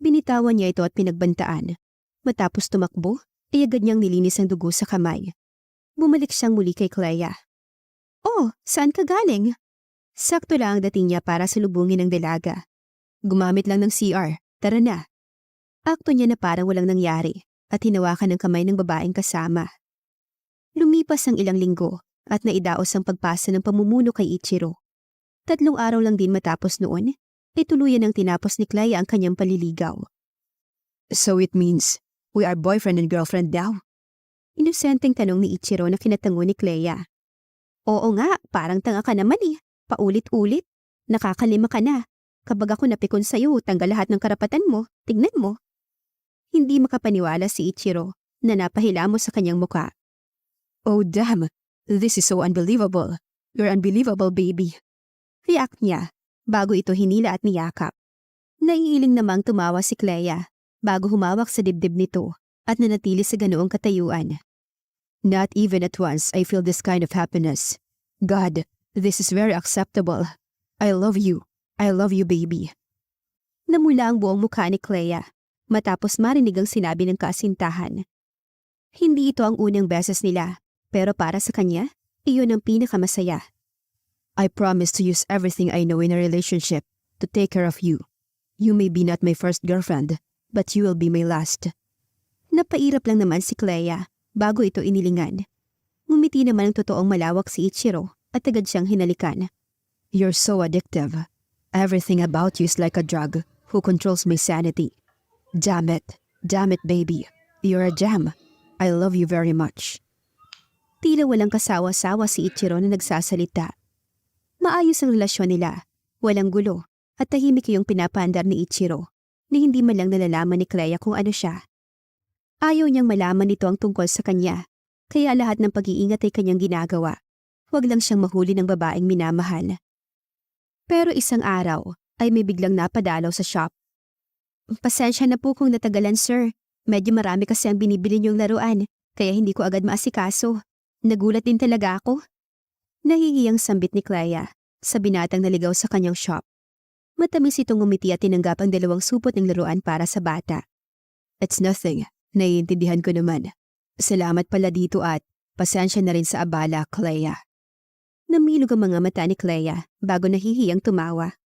Binitawan niya ito at pinagbantaan. Matapos tumakbo, ay agad niyang nilinis ang dugo sa kamay. Bumalik siyang muli kay Clea. Oh, saan ka galing? Sakto lang ang dating niya para salubungin ang dalaga. Gumamit lang ng CR, tara na. Akto niya na parang walang nangyari at hinawakan ng kamay ng babaeng kasama. Lumipas ang ilang linggo at naidaos ang pagpasa ng pamumuno kay Ichiro. 3 araw lang din matapos noon, ay tuluyan ang tinapos ni Clea ang kanyang paliligaw. So it means, we are boyfriend and girlfriend now? Inosenteng tanong ni Ichiro na kinatango ni Clea. Oo nga, parang tanga ka naman Paulit-ulit. Nakakalima ka na. Kapag ako napikon sa'yo, tanggal lahat ng karapatan mo. Tignan mo. Hindi makapaniwala si Ichiro na napahilamos sa kanyang muka. Oh damn, this is so unbelievable. You're unbelievable, baby. React niya bago ito hinila at niyakap. Naiiling namang tumawa si Clea bago humawak sa dibdib nito at nanatili sa ganoong katayuan. Not even at once I feel this kind of happiness. God, this is very acceptable. I love you. I love you, baby. Namula ang buong mukha ni Clea matapos marinig ang sinabi ng kasintahan. Hindi ito ang unang beses nila, pero para sa kanya, iyon ang pinakamasaya. I promise to use everything I know in a relationship to take care of you. You may be not my first girlfriend, but you will be my last. Napairap lang naman si Clea bago ito inilingan. Ngumiti naman ang totoong malawak si Ichiro at agad siyang hinalikan. You're so addictive. Everything about you is like a drug who controls my sanity. Damn it baby. You're a gem. I love you very much. Tila walang kasawa-sawa si Ichiro na nagsasalita. Maayos ang relasyon nila, walang gulo, at tahimik yung pinapaandar ni Ichiro na hindi man lang nalalaman ni Clea kung ano siya. Ayaw niyang malaman nito ang tungkol sa kanya, kaya lahat ng pag-iingat ay kanyang ginagawa. Huwag lang siyang mahuli ng babaeng minamahal. Pero isang araw ay may biglang napadalaw sa shop. Pasensya na po kung natagalan, sir. Medyo marami kasi ang binibili niyong laruan, kaya hindi ko agad maasikaso. Nagulat din talaga ako. Nahihiyang sambit ni Clea sa binatang naligaw sa kanyang shop. Matamis itong ngumiti at tinanggap ang 2 supot ng laruan para sa bata. It's nothing. Naiintindihan ko naman. Salamat pala dito at pasensya na rin sa abala, Clea. Namilog ang mga mata ni Clea bago nahihiyang tumawa.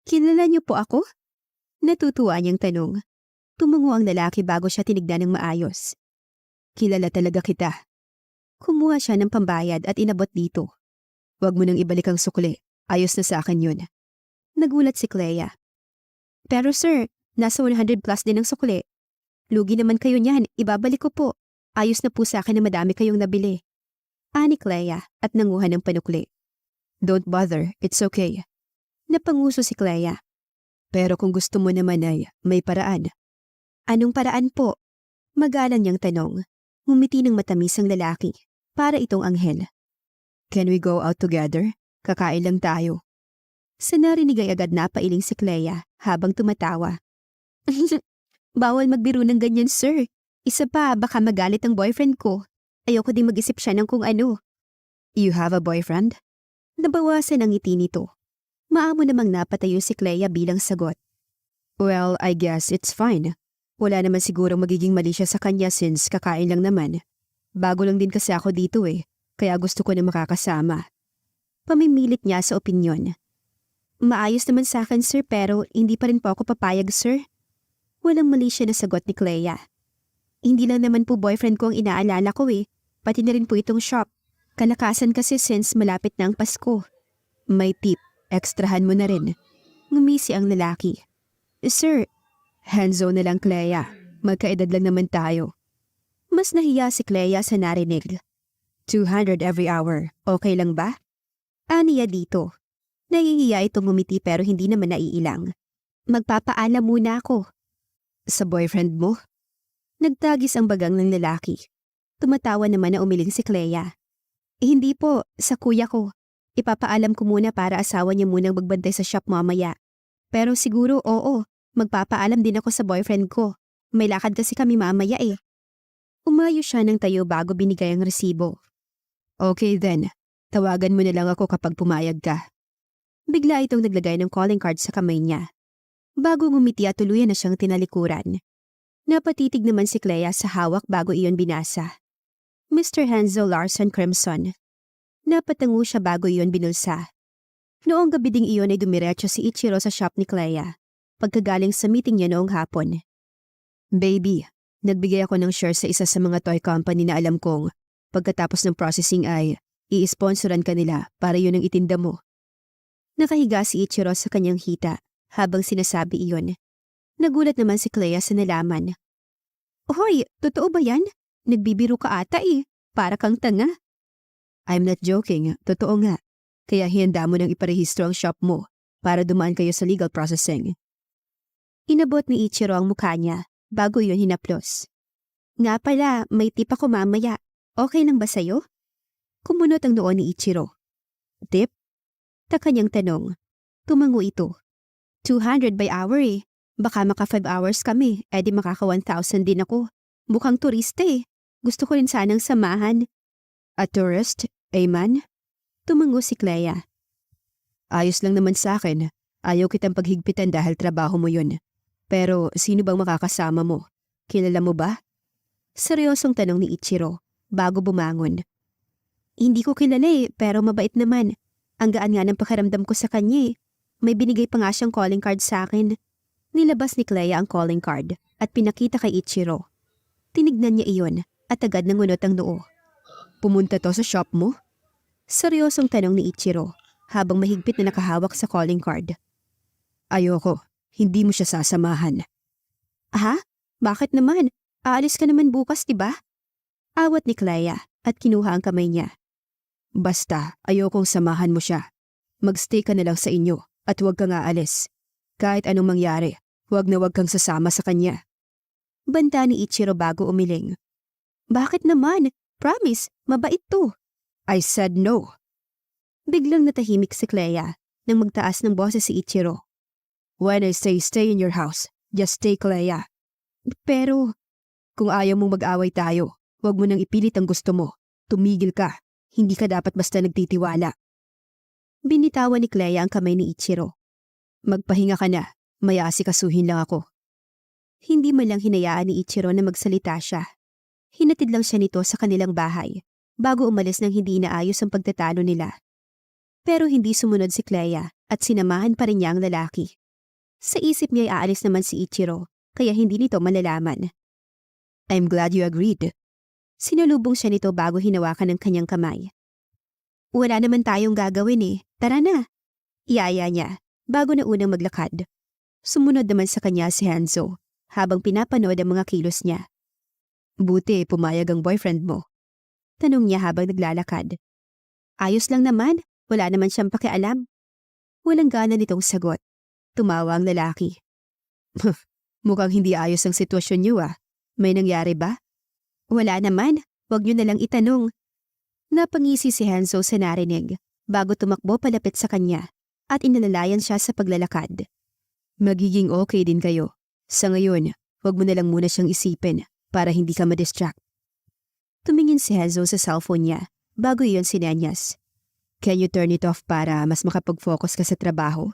Kilala niyo po ako? Natutuwa niyang tanong. Tumungo ang lalaki bago siya tinignan ng maayos. Kilala talaga kita. Kumuha siya ng pambayad at inabot dito. Huwag mo nang ibalik ang sukli. Ayos na sa akin yun. Nagulat si Clea. Pero sir, nasa 100 plus din ang sukli. Lugi naman kayo niyan, ibabalik ko po. Ayos na po sa akin na madami kayong nabili. Ani Clea at nanguha ng panukli. Don't bother, it's okay. Napanguso si Clea. Pero kung gusto mo naman ay may paraan. Anong paraan po? Magalang niyang tanong. Ngumiti ng matamis ang lalaki. Para itong anghel. Can we go out together? Kakain lang tayo. Sa narinig ay agad napailing si Clea habang tumatawa. Bawal magbiro ng ganyan, sir. Isa pa, baka magalit ang boyfriend ko. Ayoko din mag-isip siya ng kung ano. You have a boyfriend? Nabawasan ang ngiti nito. Maamo namang napatayo si Clea bilang sagot. Well, I guess it's fine. Wala naman siguro magiging mali siya sa kanya since kakain lang naman. Bago lang din kasi ako dito kaya gusto ko na makakasama. Pamimilit niya sa opinyon. Maayos naman sa akin, sir, pero hindi pa rin po ako papayag, sir. Walang mali siya na sagot ni Clea. Hindi lang naman po boyfriend ko ang inaalala ko pati na rin po itong shop. Kalakasan kasi since malapit na ang Pasko. May tip, ekstrahan mo na rin. Ngumisi ang lalaki. Sir, hands-on na lang, Clea. Magkaedad lang naman tayo. Mas nahiya si Clea sa narinig. 200 every hour, okay lang ba? Aniya dito. Nahihiya itong ngumiti pero hindi naman naiilang. Magpapaalam muna ako. Sa boyfriend mo? Nagtagis ang bagang ng lalaki. Tumatawa naman na umiling si Clea. Hindi po, sa kuya ko. Ipapaalam ko muna para asawa niya munang magbantay sa shop mamaya. Pero siguro oo, magpapaalam din ako sa boyfriend ko. May lakad kasi kami mamaya Umayo siya ng tayo bago binigay ang resibo. Okay then, tawagan mo na lang ako kapag pumayag ka. Bigla itong naglagay ng calling card sa kamay niya. Bago ngumiti at tuluyan na siyang tinalikuran. Napatitig naman si Clea sa hawak bago iyon binasa. Mr. Hanzo Larson Crimson. Napatango siya bago iyon binulsa. Noong gabi ding iyon ay dumiretso si Ichiro sa shop ni Clea, pagkagaling sa meeting niya noong hapon. Baby, nagbigay ako ng share sa isa sa mga toy company na alam kong pagkatapos ng processing ay i-sponsoran ka nila para yun ang itinda mo. Nakahiga si Ichiro sa kanyang hita habang sinasabi iyon. Nagulat naman si Clea sa nalaman. Hoy, totoo ba yan? Nagbibiro ka ata para kang tanga. I'm not joking, totoo nga. Kaya hihanda mo nang iparehistro ang shop mo para dumaan kayo sa legal processing. Inabot ni Ichiro ang mukha niya bago yun hinaplos. Nga pala, may tip ako mamaya. Okay lang ba sa'yo? Kumunot ang noo ni Ichiro. Tip? Taka niyang tanong. Tumango ito. 200 by hour eh. Baka maka 5 hours kami, edi makaka 1,000 din ako. Mukhang turista eh. Gusto ko rin sanang samahan. A tourist, Ayman? Tumango si Clea. Ayos lang naman sa akin. Ayaw kitang paghigpitan dahil trabaho mo yun. Pero sino bang makakasama mo? Kilala mo ba? Seryosong tanong ni Ichiro, bago bumangon. Hindi ko kilala eh, pero mabait naman. Ang gaan nga ng pakiramdam ko sa kanya eh. May binigay pa nga siyang calling card sa akin. Nilabas ni Clea ang calling card at pinakita kay Ichiro. Tinignan niya iyon at agad nangunot ang noo. Pumunta to sa shop mo? Seryosong tanong ni Ichiro habang mahigpit na nakahawak sa calling card. Ayoko, hindi mo siya sasamahan. Ha? Bakit naman? Aalis ka naman bukas, diba? Awat ni Clea at kinuha ang kamay niya. Basta, ayokong samahan mo siya. Magstay ka na lang sa inyo at huwag kang aalis. Kahit anong mangyari, huwag na huwag kang sasama sa kanya. Banta ni Ichiro bago umiling. Bakit naman? Promise, mabait to. I said no. Biglang natahimik si Clea nang magtaas ng boses si Ichiro. When I say stay in your house, just stay, Clea. Pero, kung ayaw mong mag-away tayo, huwag mo nang ipilit ang gusto mo. Tumigil ka. Hindi ka dapat basta nagtitiwala. Binitawan ni Clea ang kamay ni Ichiro. Magpahinga ka na. May asikasuhin lang ako. Hindi man lang hinayaan ni Ichiro na magsalita siya. Hinatid lang siya nito sa kanilang bahay bago umalis nang hindi inaayos ang pagtatalo nila. Pero hindi sumunod si Clea at sinamahan pa rin niya ang lalaki. Sa isip niya ay aalis naman si Ichiro kaya hindi nito malalaman. I'm glad you agreed. Sinalubong siya nito bago hinawakan ng kanyang kamay. Wala naman tayong gagawin eh. Tara na. Iyaya niya bago na unang maglakad. Sumunod naman sa kanya si Hanzo habang pinapanood ang mga kilos niya. Buti pumayag ang boyfriend mo. Tanong niya habang naglalakad. Ayos lang naman. Wala naman siyang pakialam. Walang gana nitong sagot. Tumawa ang lalaki. Mukhang hindi ayos ang sitwasyon niyo ah. May nangyari ba? Wala naman. Huwag niyo na lang itanong. Napangisi si Hanzo sa narinig bago tumakbo palapit sa kanya at inalalayan siya sa paglalakad. Magiging okay din kayo. Sa ngayon, huwag mo na lang muna siyang isipin para hindi ka ma-distract. Tumingin si Hanzo sa cellphone niya bago iyon sinenyas. Can you turn it off para mas makapag-focus ka sa trabaho?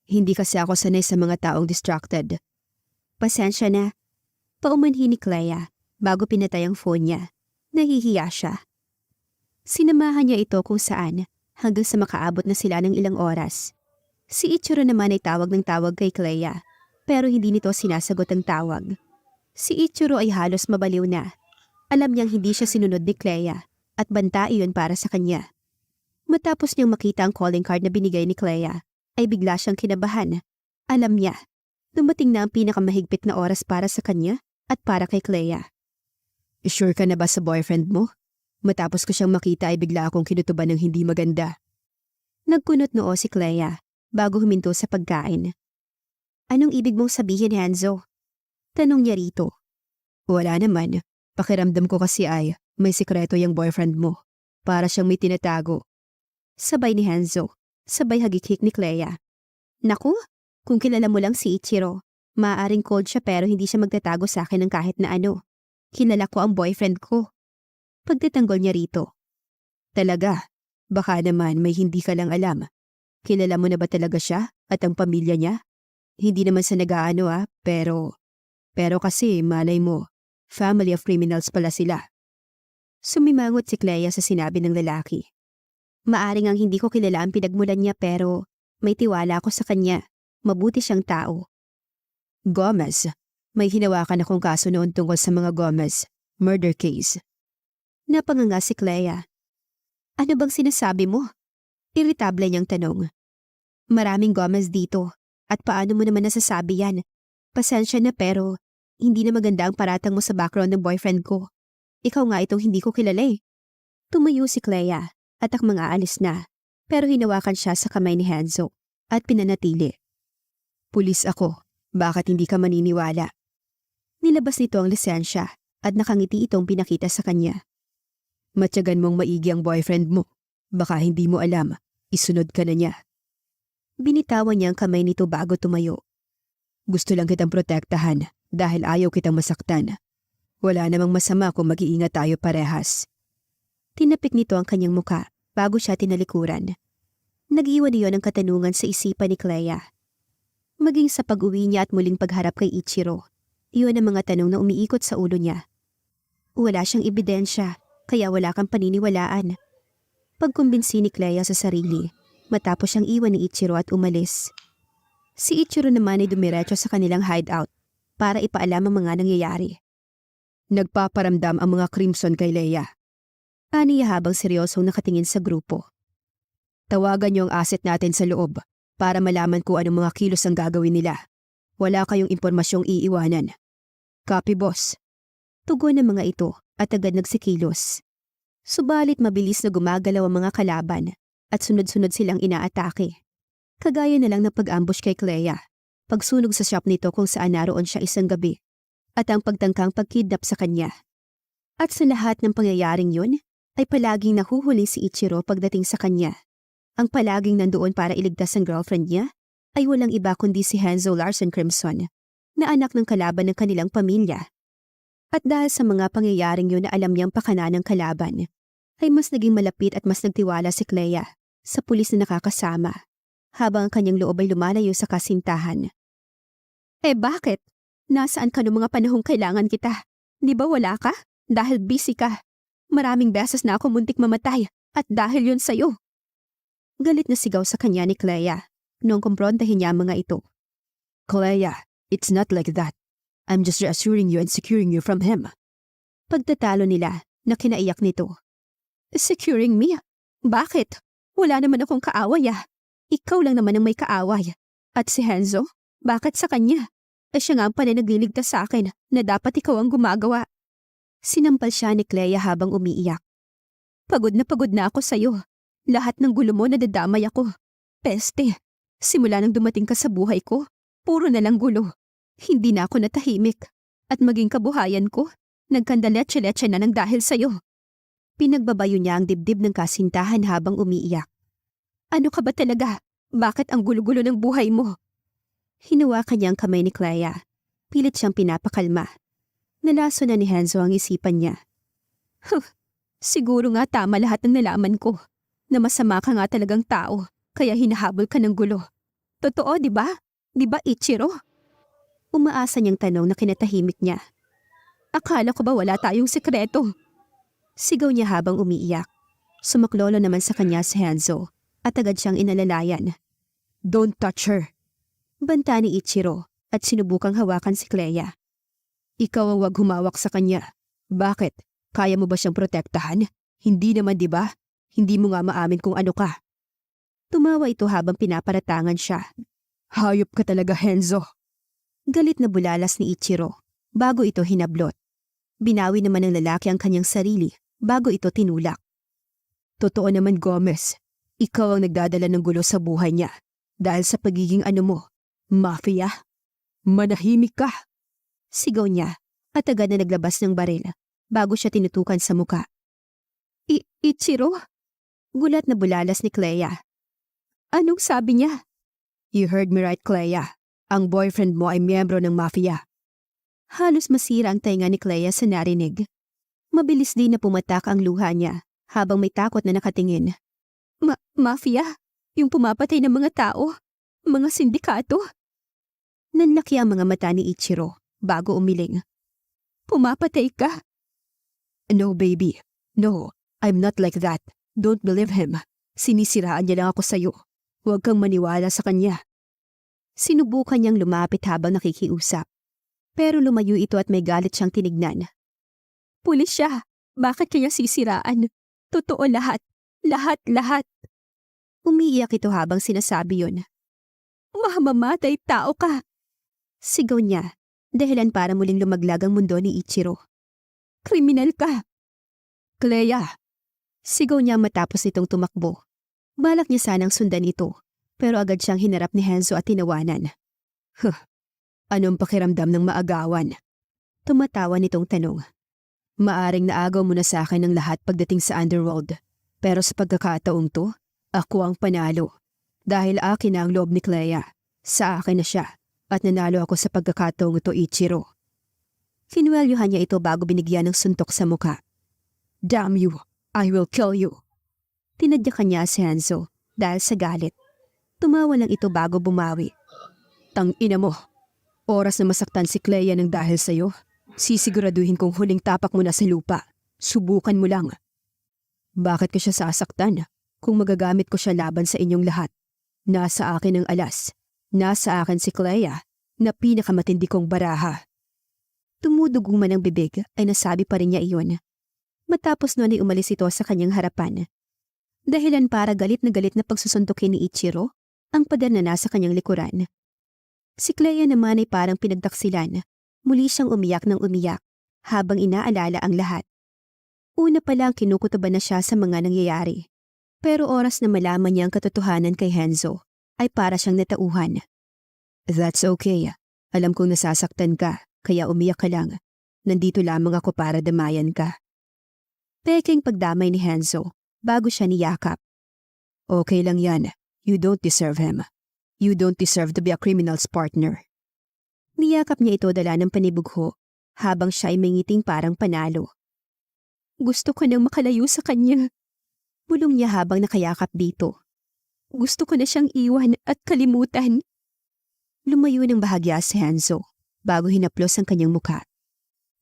Hindi kasi ako sanay sa mga taong distracted. Pasensya na. Paumanhi ni Clea bago pinatay ang phone niya. Nahihiya siya. Sinamahan niya ito kung saan hanggang sa makaabot na sila ng ilang oras. Si Ichiro naman ay tawag ng tawag kay Clea pero hindi nito sinasagot ang tawag. Si Ichiro ay halos mabaliw na. Alam niyang hindi siya sinunod ni Clea at banta iyon para sa kanya. Matapos niyang makita ang calling card na binigay ni Clea, ay bigla siyang kinabahan. Alam niya, dumating na ang pinakamahigpit na oras para sa kanya at para kay Clea. Sure ka na ba sa boyfriend mo? Matapos ko siyang makita ay bigla akong kinutuban ng hindi maganda. Nagkunot noo si Clea bago huminto sa pagkain. Anong ibig mong sabihin, Hanzo? Tanong niya rito. Wala naman. Pakiramdam ko kasi ay may sikreto yung boyfriend mo. Para siyang may tinatago. Sabay ni Hanzo, sabay hagikik ni Clea. Naku, kung kilala mo lang si Ichiro, maaaring cold siya pero hindi siya magtatago sa akin ng kahit na ano. Kilala ko ang boyfriend ko. Pagtatanggol niya rito. Talaga, baka naman may hindi ka lang alam. Kilala mo na ba talaga siya at ang pamilya niya? Hindi naman sa nag-aano pero kasi malay mo, family of criminals pala sila. Sumimangot si Clea sa sinabi ng lalaki. Maaring ang hindi ko kilala ang pinagmulan niya pero may tiwala ako sa kanya. Mabuti siyang tao. Gomez. May hinawakan akong kaso noon tungkol sa mga Gomez. Murder case. Napanganga si Clea. Ano bang sinasabi mo? Iritable niyang tanong. Maraming Gomez dito. At paano mo naman nasasabi yan? Pasensya na pero hindi na maganda ang paratang mo sa background ng boyfriend ko. Ikaw nga itong hindi ko kilala eh. Tumayo si Clea. At ang mga alis na, pero hinawakan siya sa kamay ni Hanzo at pinanatili. Pulis ako, bakit hindi ka maniniwala? Nilabas nito ang lisensya at nakangiti itong pinakita sa kanya. Matyagan mong maigi ang boyfriend mo. Baka hindi mo alam, isunod ka na niya. Binitawan niya ang kamay nito bago tumayo. Gusto lang kitang protektahan dahil ayaw kitang masaktan. Wala namang masama kung mag-iingat tayo parehas. Tinapik nito ang kanyang muka bago siya tinalikuran. Nag-iwan iyon ng katanungan sa isipan ni Clea. Maging sa pag-uwi niya at muling pagharap kay Ichiro, iyon ang mga tanong na umiikot sa ulo niya. Wala siyang ebidensya, kaya wala kang paniniwalaan. Pagkumbinsi ni Clea sa sarili, matapos siyang iwan ni Ichiro at umalis. Si Ichiro naman ay dumiretso sa kanilang hideout para ipaalam ang mga nangyayari. Nagpaparamdam ang mga Crimson kay Leia. Aniya habang seryosong nakatingin sa grupo. Tawagan niyo ang asset natin sa loob para malaman kung anong mga kilos ang gagawin nila. Wala kayong impormasyong iiwanan. Copy, boss. Tugon ng mga ito at agad nagsikilos. Subalit mabilis na gumagalaw ang mga kalaban at sunod-sunod silang inaatake. Kagaya na lang ng pag-ambush kay Clea, pagsunog sa shop nito kung saan naroon siya isang gabi, at ang pagtangkang pagkidnap sa kanya. At sa lahat ng pangyayaring yun, ay palaging nahuhuli si Ichiro pagdating sa kanya. Ang palaging nandoon para iligtas ang girlfriend niya ay walang iba kundi si Hanzo Larsen Crimson, na anak ng kalaban ng kanilang pamilya. At dahil sa mga pangyayaring yun na alam niyang pakana ng kalaban, ay mas naging malapit at mas nagtiwala si Clea sa pulis na nakakasama, habang ang kanyang loob ay lumalayo sa kasintahan. Eh bakit? Nasaan ka noong mga panahong kailangan kita? Di ba wala ka? Dahil busy ka. Maraming beses na ako muntik mamatay at dahil yun sa'yo. Galit na sigaw sa kanya ni Clea noong kumprontahin niya ang mga ito. Clea, it's not like that. I'm just reassuring you and securing you from him. Pagtatalo nila na kinaiyak nito. Securing me? Bakit? Wala naman akong kaaway ah. Ikaw lang naman ang may kaaway. At si Hanzo, bakit sa kanya? Siya nga ang pala nagliligtas sa akin na dapat ikaw ang gumagawa. Sinampal siya ni Clea habang umiiyak. Pagod na ako sa'yo. Lahat ng gulo mo nadadamay ako. Peste, simula nang dumating ka sa buhay ko, puro na lang gulo. Hindi na ako natahimik. At maging kabuhayan ko, nagkandaletse-letse na ng dahil sa'yo. Pinagbabayo niya ang dibdib ng kasintahan habang umiiyak. Ano ka ba talaga? Bakit ang gulo-gulo ng buhay mo? Hinawakan niya ang kamay ni Clea. Pilit siyang pinapakalma. Nalaso na ni Hanzo ang isipan niya. Siguro nga tama lahat ng nalaman ko. Na masama ka nga talagang tao, kaya hinahabol ka ng gulo. Totoo, di ba? Di ba, Ichiro? Umaasa niyang tanong na kinatahimik niya. Akala ko ba wala tayong sekreto? Sigaw niya habang umiiyak. Sumaklolo naman sa kanya si Hanzo at agad siyang inalalayan. Don't touch her. Banta ni Ichiro at sinubukang hawakan si Clea. Ikaw ang wag humawak sa kanya. Bakit? Kaya mo ba siyang protektahan? Hindi naman, di ba? Hindi mo nga maamin kung ano ka. Tumawa ito habang pinaparatangan siya. Hayop ka talaga, Hanzo. Galit na bulalas ni Ichiro bago ito hinablot. Binawi naman ng lalaki ang kanyang sarili bago ito tinulak. Totoo naman, Gomez. Ikaw ang nagdadala ng gulo sa buhay niya dahil sa pagiging ano mo, mafia. Manahimik ka. Sigaw niya at agad na naglabas ng baril bago siya tinutukan sa muka. Ichiro? Gulat na bulalas ni Clea. Anong sabi niya? You heard me right, Clea. Ang boyfriend mo ay miyembro ng mafia. Halos masira ang tainga ni Clea sa narinig. Mabilis din na pumatak ang luha niya habang may takot na nakatingin. Mafia? Yung pumapatay ng mga tao? Mga sindikato? Nanlaki ang mga mata ni Ichiro bago umiling. Pumapatay ka? No, baby. No, I'm not like that. Don't believe him. Sinisiraan niya lang ako sa'yo. Huwag kang maniwala sa kanya. Sinubukan niyang lumapit habang nakikiusap. Pero lumayo ito at may galit siyang tinignan. Pulis siya. Bakit kanya sisiraan? Totoo lahat. Lahat. Umiiyak ito habang sinasabi yun. Mamamatay tao ka. Sigaw niya, dahilan para muling lumaglag ang mundo ni Ichiro. Kriminal ka. Clea. Sigaw niya matapos itong tumakbo. Balak niya sanang sundan ito, pero agad siyang hinarap ni Hanzo at tinawanan. Anong pakiramdam ng maagawan? Tumatawa nitong tanong. Maaring naagaw mo na sa akin ang lahat pagdating sa underworld. Pero sa pagkakataong to, ako ang panalo. Dahil akin na ang loob ni Clea. Sa akin na siya. At nanalo ako sa pagkakataong ito, Ichiro. Kinuwelyuhan niya ito bago binigyan ng suntok sa muka. Damn you! I will kill you! Tinadyakan niya si Hanzo dahil sa galit. Tumawa lang ito bago bumawi. Tang-ina mo! Oras na masaktan si Clea ng dahil sa'yo. Sisiguraduhin kong huling tapak mo na sa lupa. Subukan mo lang. Bakit ko siya sasaktan? Kung magagamit ko siya laban sa inyong lahat. Nasa akin ang alas. Nasa akin si Clea na pinakamatindi kong baraha. Tumudugong man ang bibig ay nasabi pa rin niya iyon. Matapos noon ay umalis ito sa kanyang harapan. Dahilan para galit na pagsusuntukin ni Ichiro ang pader na nasa kanyang likuran. Si Clea naman ay parang pinagtaksilan. Muli siyang umiyak ng umiyak habang inaalala ang lahat. Una pa lang kinukutuban na siya sa mga nangyayari. Pero oras na malaman niya ang katotohanan kay Hanzo ay para siyang natauhan. That's okay. Alam kong nasasaktan ka, kaya umiyak ka lang. Nandito lamang ako para damayan ka. Peking pagdamay ni Hanzo bago siya niyakap. Okay lang yan. You don't deserve him. You don't deserve to be a criminal's partner. Niyakap niya ito dala ng panibugho habang siya ay mangiting parang panalo. Gusto ko nang makalayo sa kanya. Bulong niya habang nakayakap dito. Gusto ko na siyang iwan at kalimutan. Lumayo ng bahagya si Hanzo bago hinaplos ang kanyang muka.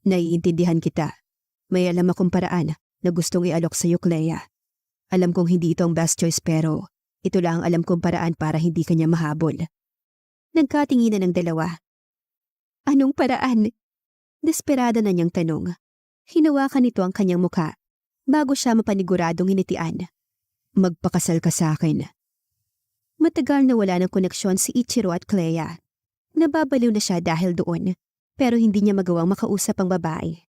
Naiintindihan kita. May alam akong paraan na gustong ialok sa iyo, Clea. Alam kong hindi ito ang best choice pero ito lang ang alam kong paraan para hindi kanya mahabol. Nagkatinginan ng dalawa. Anong paraan? Desperada na niyang tanong. Hinawakan nito ang kanyang muka bago siya mapaniguradong initian. Magpakasal ka sa akin. Matagal na wala ng koneksyon si Ichiro at Clea. Nababaliw na siya dahil doon pero hindi niya magawang makausap ang babae.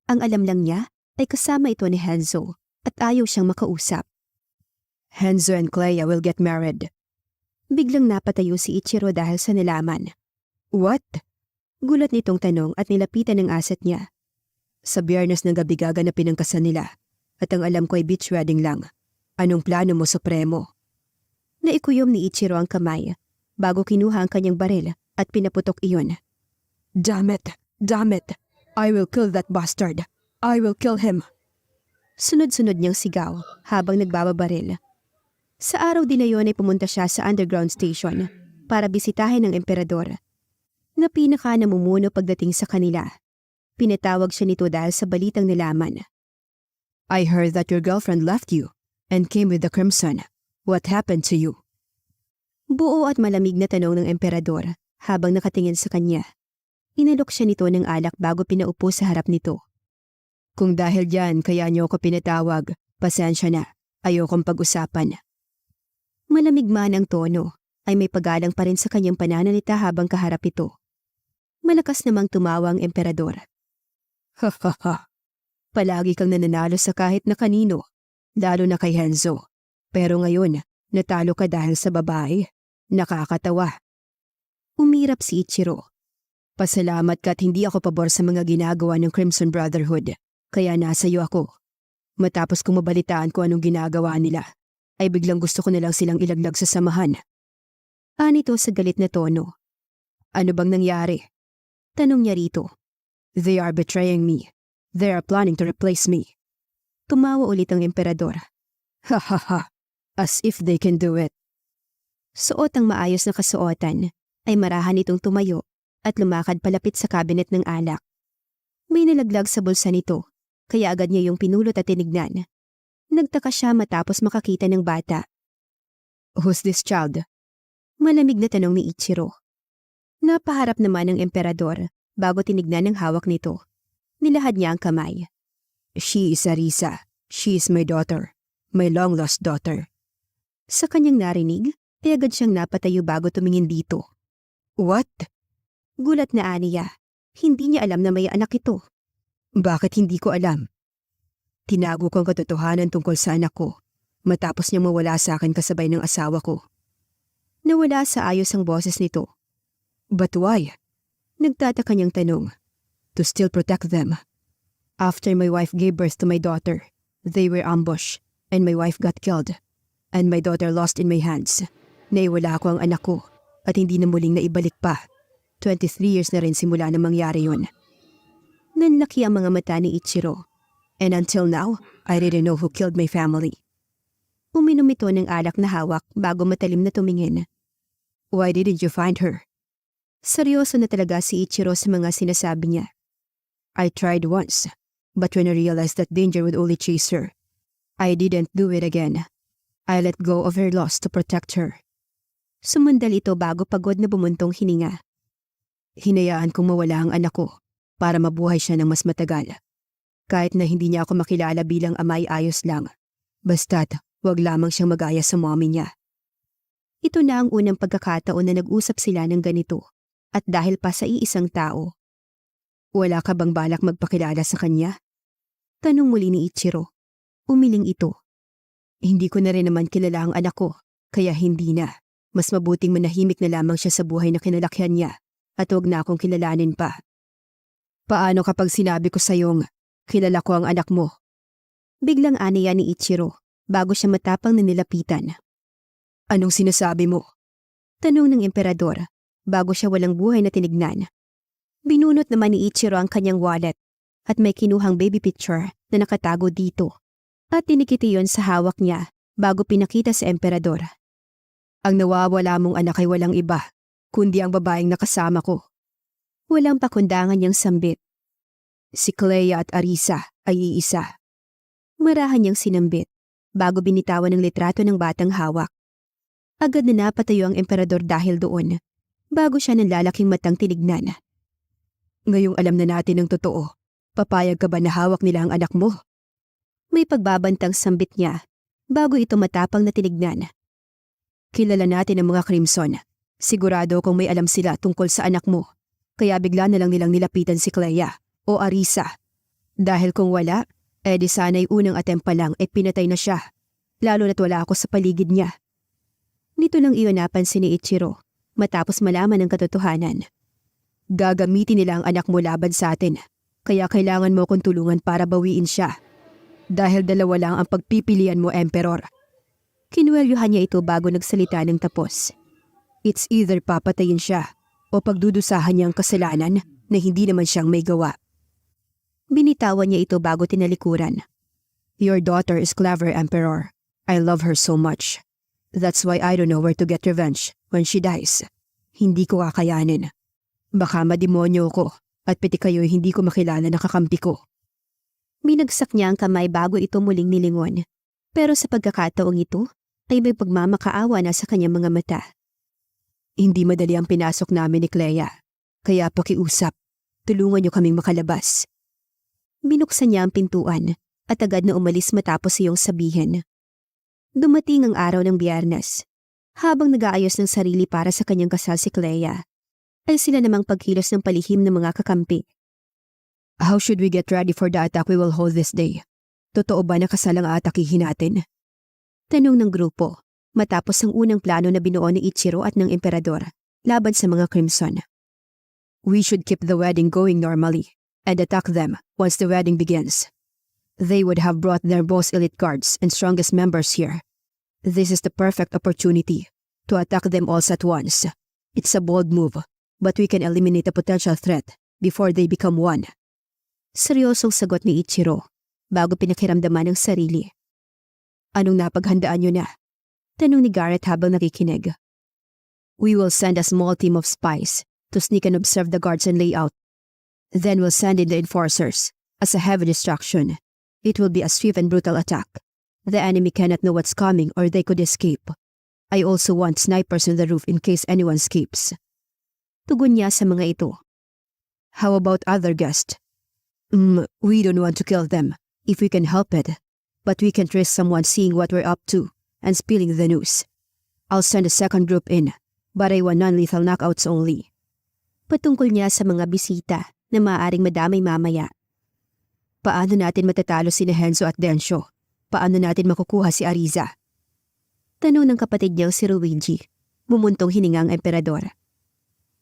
Ang alam lang niya ay kasama ito ni Hanzo at ayaw siyang makausap. Hanzo and Clea will get married. Biglang napatayo si Ichiro dahil sa nalaman. What? Gulat nitong tanong at nilapitan ng asset niya. Sa Biyernes ng gabi gaganapin ang kasal nila at ang alam ko ay beach wedding lang. Anong plano mo, Supremo? Naikuyom ni Ichiro ang kamay bago kinuha ang kanyang baril at pinaputok iyon. Damn it! Damn it! I will kill that bastard! I will kill him! Sunod-sunod niyang sigaw habang nagbababaril. Sa araw din na yun ay pumunta siya sa underground station para bisitahin ang emperador na pinaka namumuno pagdating sa kanila. Pinatawag siya nito dahil sa balitang nalaman. I heard that your girlfriend left you and came with the Crimson. What happened to you? Buo at malamig na tanong ng emperador habang nakatingin sa kanya. Inalok siya nito ng alak bago pinaupo sa harap nito. Kung dahil diyan kaya niyo ako pinatawag, pasensya na. Ayokong pag-usapan. Malamig man ang tono ay may paggalang pa rin sa kanyang pananalita habang kaharap ito. Malakas namang tumawa ang emperador. Ha ha ha. Palagi kang nananalo sa kahit na kanino, lalo na kay Hanzo. Pero ngayon, natalo ka dahil sa babae. Nakakatawa. Umirap si Ichiro. Pasalamat ka at hindi ako pabor sa mga ginagawa ng Crimson Brotherhood, kaya nasa iyo ako. Matapos kong mabalitaan ko anong ginagawa nila, ay biglang gusto ko nilang silang ilaglag sa samahan. Anito sa galit na tono. Ano bang nangyari? Tanong niya rito. They are betraying me. They are planning to replace me. Tumawa ulit ang emperador. Ha ha ha. As if they can do it. Suot ang maayos na kasuotan ay marahan itong tumayo at lumakad palapit sa kabinet ng alak. May nalaglag sa bulsa nito, kaya agad niya yung pinulot at tinignan. Nagtaka siya matapos makakita ng bata. Who's this child? Malamig na tanong ni Ichiro. Napaharap naman ng emperador bago tinignan ang hawak nito. Nilahad niya ang kamay. She is Arisa. She is my daughter. My long-lost daughter. Sa kanyang narinig, ay agad siyang napatayo bago tumingin dito. What? Gulat na aniya. Hindi niya alam na may anak ito. Bakit hindi ko alam? Tinago ko ang katotohanan tungkol sa anak ko matapos niyang mawala sa akin kasabay ng asawa ko. Nawala sa ayos ang boses nito. But why? Nagtataka niyang tanong. to still protect them. After my wife gave birth to my daughter, they were ambushed and my wife got killed and my daughter lost in my hands. Naiwala ko ang anak ko at hindi na muling naibalik pa. 23 years na rin simula na mangyari yun. Nanlaki ang mga mata ni Ichiro. And until now, I didn't know who killed my family. Uminom ito ng alak na hawak bago matalim na tumingin. Why didn't you find her? Seryoso na talaga si Ichiro sa mga sinasabi niya. I tried once, but when I realized that danger would only chase her, I didn't do it again. I let go of her loss to protect her. Sumandal ito bago pagod na bumuntong hininga. Hinayaan kong mawala ang anak ko para mabuhay siya ng mas matagal. Kahit na hindi niya ako makilala bilang amay ayos lang. Basta't wag lamang siyang mag-aya sa mommy niya. Ito na ang unang pagkakataon na nag-usap sila ng ganito at dahil pa sa iisang tao. Wala ka bang balak magpakilala sa kanya? Tanong muli ni Ichiro. Umiling ito. Hindi ko na rin naman kilala ang anak ko, kaya hindi na. Mas mabuting manahimik na lamang siya sa buhay na kinalakyan niya at huwag na akong kilalanin pa. Paano kapag sinabi ko sa'yong kilala ko ang anak mo? Biglang aniya ni Ichiro bago siya matapang na nilapitan. Anong sinasabi mo? Tanong ng emperador bago siya walang buhay na tinignan. Binunot naman ni Ichiro ang kanyang wallet at may kinuhang baby picture na nakatago dito. At tinikiti yon sa hawak niya bago pinakita sa emperador. Ang nawawala mong anak ay walang iba, kundi ang babaeng nakasama ko. Walang pakundangan niyang sambit. Si Clea at Arisa ay iisa. Marahan niyang sinambit bago binitawan ng litrato ng batang hawak. Agad na napatayo ang emperador dahil doon, bago siya ng lalaking matang tinignan. Ngayong alam na natin ang totoo, papayag ka ba na hawak nila ang anak mo? May pagbabantang sambit niya bago ito matapang na tinignan. Kilala natin ang mga Crimson. Sigurado kung may alam sila tungkol sa anak mo. Kaya bigla na lang nilang nilapitan si Clea o Arisa. Dahil kung wala, di sana'y unang attempt pa lang pinatay na siya. Lalo na't wala ako sa paligid niya. Nito lang iyon napansin ni Ichiro matapos malaman ang katotohanan. Gagamitin nila ang anak mo laban sa atin. Kaya kailangan mo akong tulungan para bawiin siya. Dahil dalawa lang ang pagpipilian mo, Emperor. Kinuwelyuhan niya ito bago nagsalita ng tapos. It's either papatayin siya o pagdudusahan niya ang kasalanan na hindi naman siyang may gawa. Binitawan niya ito bago tinalikuran. Your daughter is clever, Emperor. I love her so much. That's why I don't know where to get revenge when she dies. Hindi ko kakayanin. Baka mademonyo ko at pati kayo'y hindi ko makilala na kakampi ko. Binagsak niya ang kamay bago ito muling nilingon. Pero sa pagkakataong ito, ay may pagmamakaawa na sa kanyang mga mata. Hindi madali ang pinasok namin ni Clea. Kaya pakiusap, tulungan niyo kaming makalabas. Binuksan niya ang pintuan at agad na umalis matapos iyong sabihin. Dumating ang araw ng Biyernes. Habang nag-aayos ng sarili para sa kanyang kasal si Clea, ay sila namang pagkilos ng palihim ng mga kakampi. How should we get ready for the attack we will hold this day? Totoo ba na kasal ang aatakihin natin? Tanong ng grupo, matapos ang unang plano na binuo ni Ichiro at ng emperador laban sa mga Crimson. We should keep the wedding going normally and attack them once the wedding begins. They would have brought their most elite guards and strongest members here. This is the perfect opportunity to attack them all at once. It's a bold move, but we can eliminate a potential threat before they become one. Seryosong sagot ni Ichiro bago pinakiramdaman ng sarili. Anong napaghandaan niyo na? Tanong ni Garrett habang nakikinig. We will send a small team of spies to sneak and observe the guards and layout. Then we'll send in the enforcers as a heavy distraction. It will be a swift and brutal attack. The enemy cannot know what's coming or they could escape. I also want snipers on the roof in case anyone escapes. Tugon niya sa mga ito. How about other guests? We don't want to kill them, if we can help it. But we can't risk someone seeing what we're up to and spilling the news. I'll send a second group in, but I want non-lethal knockouts only. Patungkol niya sa mga bisita na maaaring madamay mamaya. Paano natin matatalo si Henzo at Densho? Paano natin makukuha si Ariza? Tanong ng kapatid niyang si Ruigi. Bumuntong hininga ang emperador.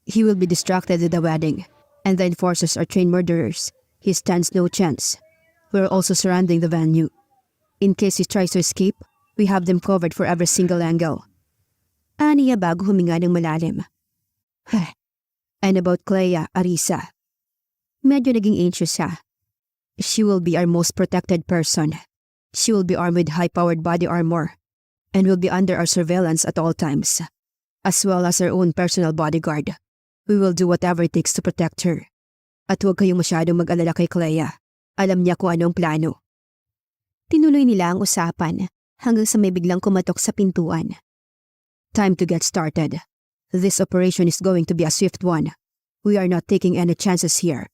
He will be distracted at the wedding. and the enforcers are trained murderers. He stands no chance. We're also surrounding the venue. In case he tries to escape, we have them covered for every single angle. Aniya bago huminga ng malalim. And about Clea, Arisa. Medyo naging anxious siya. She will be our most protected person. She will be armed with high-powered body armor and will be under our surveillance at all times, as well as our own personal bodyguard. We will do whatever it takes to protect her. At huwag kayong masyadong mag-alala kay Clea. Alam niya kung anong plano. Tinuloy nila ang usapan hanggang sa may biglang kumatok sa pintuan. Time to get started. This operation is going to be a swift one. We are not taking any chances here.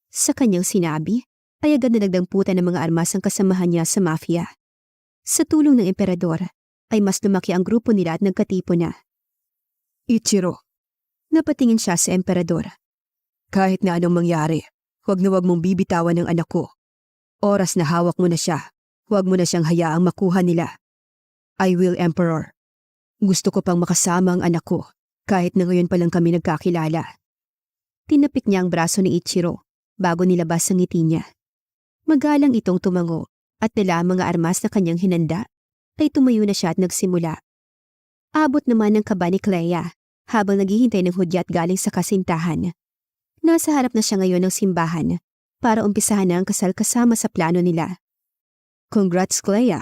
Sa kanyang sinabi, ay agad na nagdamputan ng mga armas ang kasamahan niya sa mafia. Sa tulong ng emperador, ay mas lumaki ang grupo nila at nagkatipo na. Ichiro. Napatingin siya sa emperador. Kahit na anong mangyari, huwag mong bibitawan ng anak ko. Oras na hawak mo na siya, huwag mo na siyang hayaang makuha nila. I will, Emperor. Gusto ko pang makasama ang anak ko, kahit na ngayon pa lang kami nagkakilala. Tinapik niya ang braso ni Ichiro bago nilabas ang ngiti niya. Magalang itong tumango at dala ang mga armas na kanyang hinanda, ay tumayo na siya at nagsimula. Abot naman ng kaba ni Clea habang naghihintay ng hudyat galing sa kasintahan. Nasa harap na siya ngayon ng simbahan para umpisahan na ang kasal kasama sa plano nila. Congrats, Clea.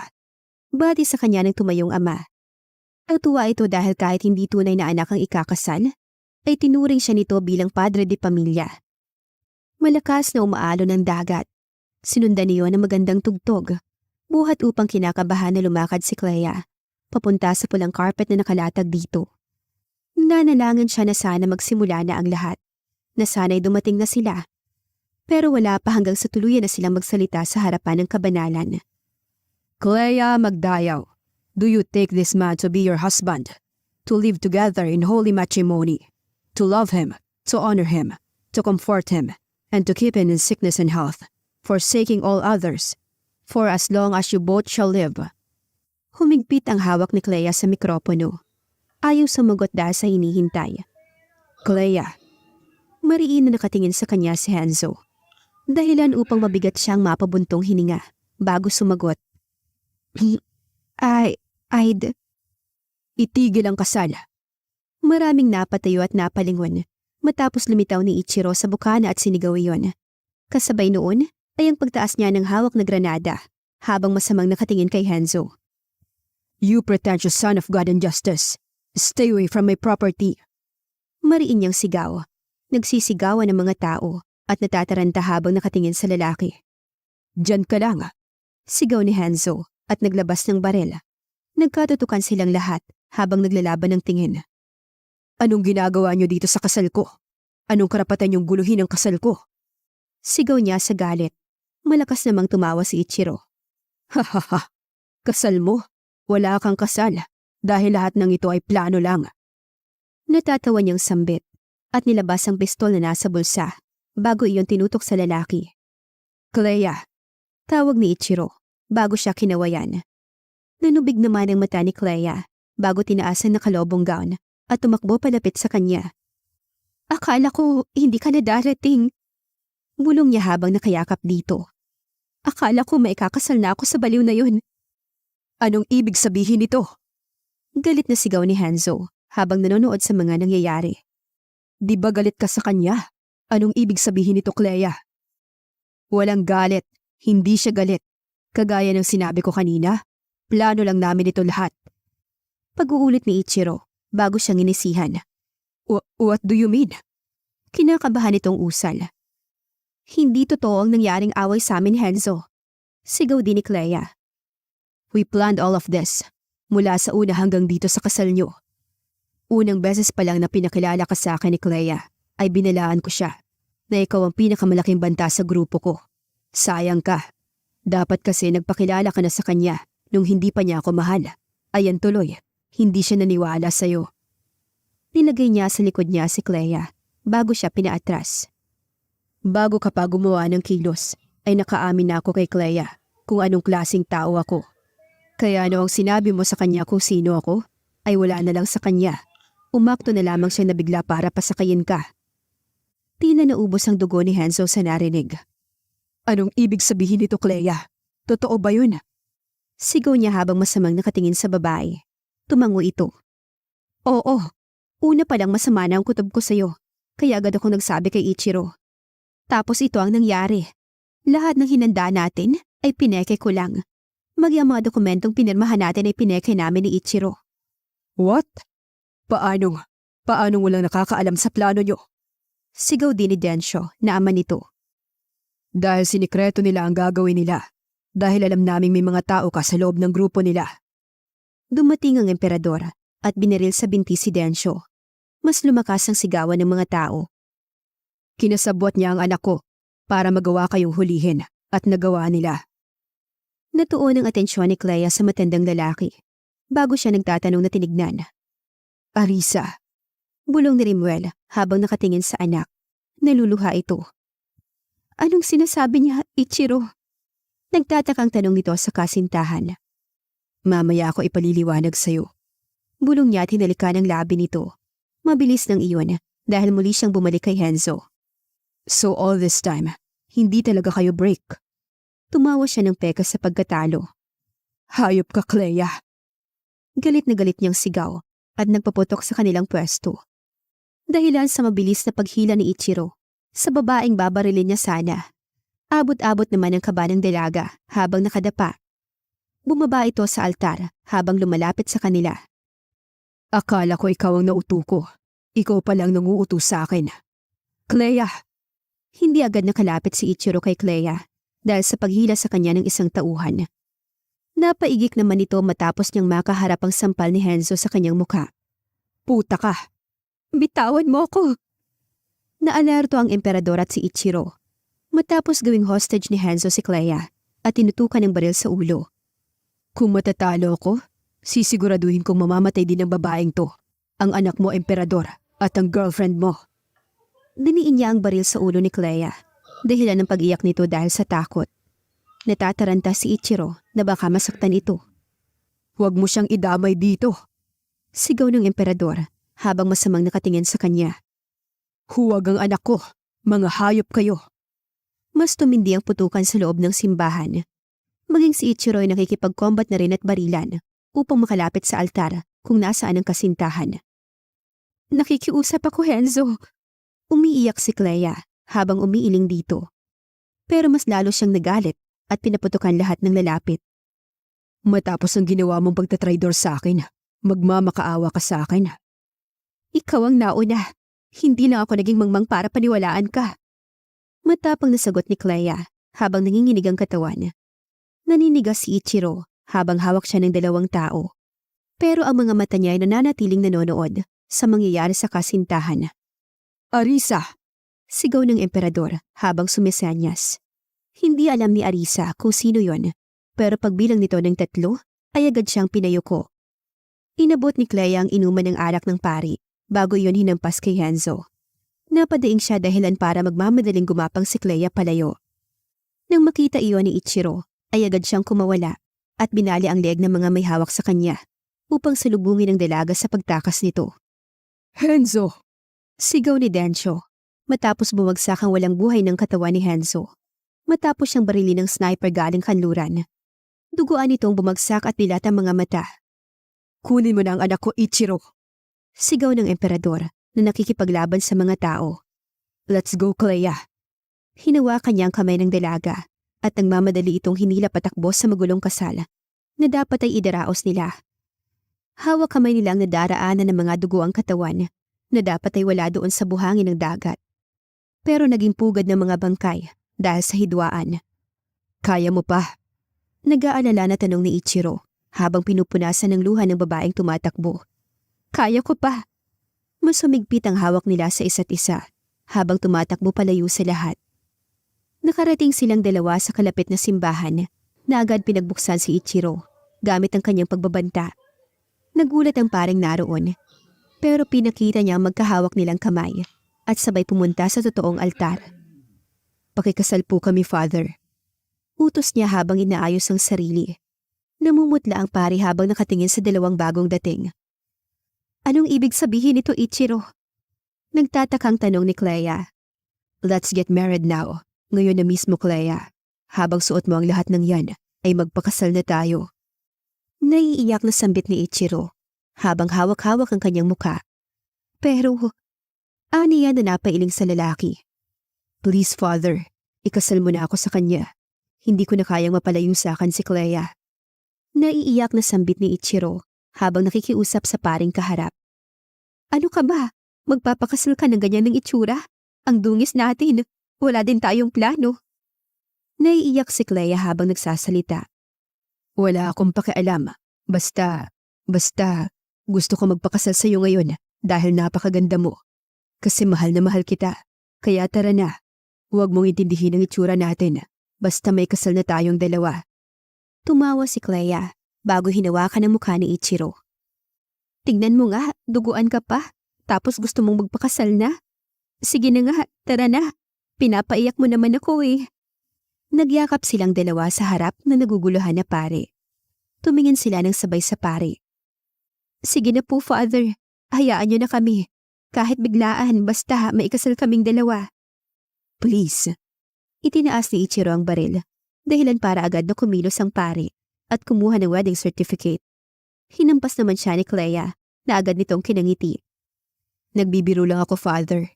Bati sa kanya ng tumayong ama. Natuwa ito dahil kahit hindi tunay na anak ang ikakasal, ay tinuring siya nito bilang padre de pamilya. Malakas na umaalo ng dagat. Sinundan niyo ng magandang tugtog, buhat upang kinakabahan na lumakad si Clea, papunta sa pulang carpet na nakalatag dito. Nanalangin siya na sana magsimula na ang lahat, na sana'y dumating na sila. Pero wala pa hanggang sa tuluyan na silang magsalita sa harapan ng kabanalan. Clea Magdayaw, do you take this man to be your husband, to live together in holy matrimony, to love him, to honor him, to comfort him, and to keep him in sickness and health, forsaking all others, for as long as you both shall live? Humigpit ang hawak ni Clea sa mikropono. Ayaw sumagot dahil sa hinihintay. Clea. Mariin na nakatingin sa kanya si Hanzo. Dahilan upang mabigat siyang mapabuntong hininga bago sumagot. I'd... Itigil ang kasal. Maraming napatayo at napalingon matapos lumitaw ni Ichiro sa bukana at sinigaw iyon. Kasabay noon ay ang pagtaas niya ng hawak na granada habang masamang nakatingin kay Hanzo. You pretentious son of God and justice. Stay away from my property. Mariin niyang sigaw. Nagsisigawan ng mga tao at natataranta habang nakatingin sa lalaki. Diyan ka lang. Sigaw ni Hanzo at naglabas ng barel. Nagkatutukan silang lahat habang naglalaban ng tingin. Anong ginagawa niyo dito sa kasal ko? Anong karapatan niyong guluhin ang kasal ko? Sigaw niya sa galit. Malakas namang tumawa si Ichiro. Hahaha, kasal mo? Wala kang kasal dahil lahat ng ito ay plano lang. Natatawa niyang sambit at nilabas ang pistol na nasa bulsa bago iyon tinutok sa lalaki. Clea, tawag ni Ichiro bago siya kinawayan. Nanubig naman ang mata ni Clea bago tinaasan na kalobong gown at tumakbo palapit sa kanya. Akala ko hindi ka na darating. Bulong niya habang nakayakap dito. Akala ko maikakasal na ako sa baliw na yun. Anong ibig sabihin nito? Galit na sigaw ni Hanzo habang nanonood sa mga nangyayari. Di ba galit ka sa kanya? Anong ibig sabihin nito, Clea? Walang galit. Hindi siya galit. Kagaya ng sinabi ko kanina, plano lang namin ito lahat. Pag-uulit ni Ichiro bago siyang inisihan. What do you mean? Kinakabahan itong usal. Hindi totoo ang nangyaring away sa amin, Hanzo. Sigaw din ni Clea. We planned all of this, mula sa una hanggang dito sa kasal niyo. Unang beses pa lang na pinakilala ka sa akin ni Clea, ay binalaan ko siya, na ikaw ang pinakamalaking banta sa grupo ko. Sayang ka. Dapat kasi nagpakilala ka na sa kanya nung hindi pa niya ako mahal. Ayan tuloy, hindi siya naniwala sa'yo. Nilagay niya sa likod niya si Clea, bago siya pinaatras. Bago ka pa gumawa ng kilos, ay nakaamin na ako kay Clea kung anong klaseng tao ako. Kaya noong sinabi mo sa kanya kung sino ako, ay wala na lang sa kanya. Umakto na lamang siya na bigla para pasakayin ka. Tila naubos ang dugo ni Hanzo sa narinig. Anong ibig sabihin nito, Clea? Totoo ba yun? Sigaw niya habang masamang nakatingin sa babae. Tumango ito. Oo, una pa lang masama na ang kutob ko sa'yo, kaya agad akong nagsabi kay Ichiro. Tapos ito ang nangyari. Lahat ng hinanda natin ay pineke ko lang. Maging ang mga dokumentong pinirmahan natin ay pineke namin ni Ichiro. What? Paano? Paano walang nakakaalam sa plano nyo? Sigaw din ni Densho na ama nito. Dahil sinikreto nila ang gagawin nila. Dahil alam naming may mga tao ka sa loob ng grupo nila. Dumating ang emperador at binaril sa binti si Densho. Mas lumakas ang sigawan ng mga tao. Kinasabwat niya ang anak ko para magawa kayong hulihin at nagawa nila. Natuon ang atensyon ni Clea sa matandang lalaki bago siya nagtatanong na tinignan. Arisa. Bulong ni Rimuel habang nakatingin sa anak. Naluluha ito. Anong sinasabi niya, Ichiro? Nagtatakang tanong nito sa kasintahan. Mamaya ako ipaliliwanag sa'yo. Bulong niya at hinalika ng labi nito. Mabilis ng iyon dahil muli siyang bumalik kay Hanzo. So all this time, hindi talaga kayo break. Tumawa siya ng peka sa pagkatalo. Hayop ka, Clea. Galit na galit niyang sigaw at nagpaputok sa kanilang pwesto. Dahilan sa mabilis na paghila ni Ichiro, sa babaeng babarilin niya sana. Abot-abot naman ang kaba ng dalaga habang nakadapa. Bumaba ito sa altar habang lumalapit sa kanila. Akala ko ikaw ang nauto ko. Ikaw pa lang nanguutos sa akin. Clea! Hindi agad nakalapit si Ichiro kay Clea dahil sa paghila sa kanya ng isang tauhan. Napaigik naman ito matapos niyang makaharap ang sampal ni Hanzo sa kanyang muka. Puta ka! Bitawan mo ko! Naalerto ang emperador at si Ichiro matapos gawing hostage ni Hanzo si Clea at tinutukan ng baril sa ulo. Kung matatalo ko, sisiguraduhin kong mamamatay din ang babaeng to. Ang anak mo, emperador, at ang girlfriend mo. Diniin niya ang baril sa ulo ni Clea, dahilan ng pag-iyak nito dahil sa takot. Natataranta si Ichiro na baka masaktan ito. Huwag mo siyang idamay dito. Sigaw ng emperador habang masamang nakatingin sa kanya. Huwag ang anak ko, mga hayop kayo. Mas tumindi ang putukan sa loob ng simbahan. Maging si Ichiro ay nakikipag-combat na rin at barilan upang makalapit sa altar kung nasaan ang kasintahan. Nakikiusap ako, Hanzo. Umiiyak si Clea habang umiiling dito. Pero mas lalo siyang nagalit at pinaputukan lahat ng lalapit. Matapos ang ginawa mong pagtatraidor sa akin, magmamakaawa ka sa akin. Ikaw ang nauna. Hindi lang ako naging mangmang para paniwalaan ka. Matapang na sagot ni Clea habang nanginginig ang katawan. Naninigas si Ichiro habang hawak siya ng dalawang tao. Pero ang mga mata niya ay nananatiling nanonood sa mangyayari sa kasintahan. Arisa! Sigaw ng emperador habang sumisenyas. Hindi alam ni Arisa kung sino yon, pero pagbilang nito ng 3 ay agad siyang pinayuko. Inabot ni Clea ang inuman ng alak ng pari bago iyon hinampas kay Hanzo. Napadaing siya dahilan para magmamadaling gumapang si Clea palayo. Nang makita iyon ni Ichiro, ay agad siyang kumawala at binali ang leeg ng mga may hawak sa kanya upang salubungin ang dalaga sa pagtakas nito. Hanzo! Sigaw ni Densho matapos bumagsak ang walang buhay ng katawan ni Hanzo. Matapos siyang barilin ng sniper galing kanluran. Duguan itong bumagsak at nilat ang mga mata. Kunin mo na ang anak ko, Ichiro! Sigaw ng emperador na nakikipaglaban sa mga tao. Let's go, Clea! Hinawakan niya ang kamay ng dalaga at nagmamadali itong hinila patakbo sa magulong kasal na dapat ay idaraos nila. Hawak kamay nilang nadaraanan ng mga dugo ang katawan na dapat ay wala doon sa buhangin ng dagat. Pero naging pugad ng mga bangkay dahil sa hidwaan. Kaya mo pa? Nag-aalala na tanong ni Ichiro habang pinupunasan ng luha ng babaeng tumatakbo. Kaya ko pa. Mas humigpit ang hawak nila sa isa't isa habang tumatakbo palayo sa lahat. Nakarating silang dalawa sa kalapit na simbahan na agad pinagbuksan si Ichiro gamit ang kanyang pagbabanta. Nagulat ang paring naroon, pero pinakita niya ang magkahawak nilang kamay at sabay pumunta sa totoong altar. Pakikasal po kami, Father. Utos niya habang inaayos ang sarili. Namumutla ang pari habang nakatingin sa dalawang bagong dating. Anong ibig sabihin nito, Ichiro? Nagtatakang tanong ni Clea. Let's get married now. Ngayon na mismo, Clea. Habang suot mo ang lahat ng yan, ay magpakasal na tayo. Naiiyak na sambit ni Ichiro habang hawak-hawak ang kanyang muka. Pero, aniya na napailing sa lalaki. Please, Father, ikasal mo na ako sa kanya. Hindi ko na kayang mapalayo sa akin si Clea. Naiiyak na sambit ni Ichiro habang nakikiusap sa paring kaharap. Ano ka ba? Magpapakasal ka ng ganyan ng itsura? Ang dungis natin. Wala din tayong plano. Naiiyak si Clea habang nagsasalita. Wala akong pakialam. Basta, gusto ko magpakasal sa iyo ngayon dahil napakaganda mo. Kasi mahal na mahal kita. Kaya tara na. Huwag mong intindihin ang itsura natin. Basta may kasal na tayong dalawa. Tumawa si Clea bago hinawakan ang mukha ni Ichiro. Tignan mo nga, duguan ka pa. Tapos gusto mong magpakasal na? Sige na nga, tara na. Pinapaiyak mo naman ako eh. Nagyakap silang dalawa sa harap na naguguluhan na pare. Tumingin sila ng sabay sa pare. Sige na po, Father. Hayaan niyo na kami. Kahit biglaan, basta maikasal kaming dalawa. Please. Itinaas ni Ichiro ang baril, dahilan para agad na kumilos ang pare at kumuha ng wedding certificate. Hinampas naman siya ni Clea na agad nitong kinangiti. Nagbibiro lang ako, Father.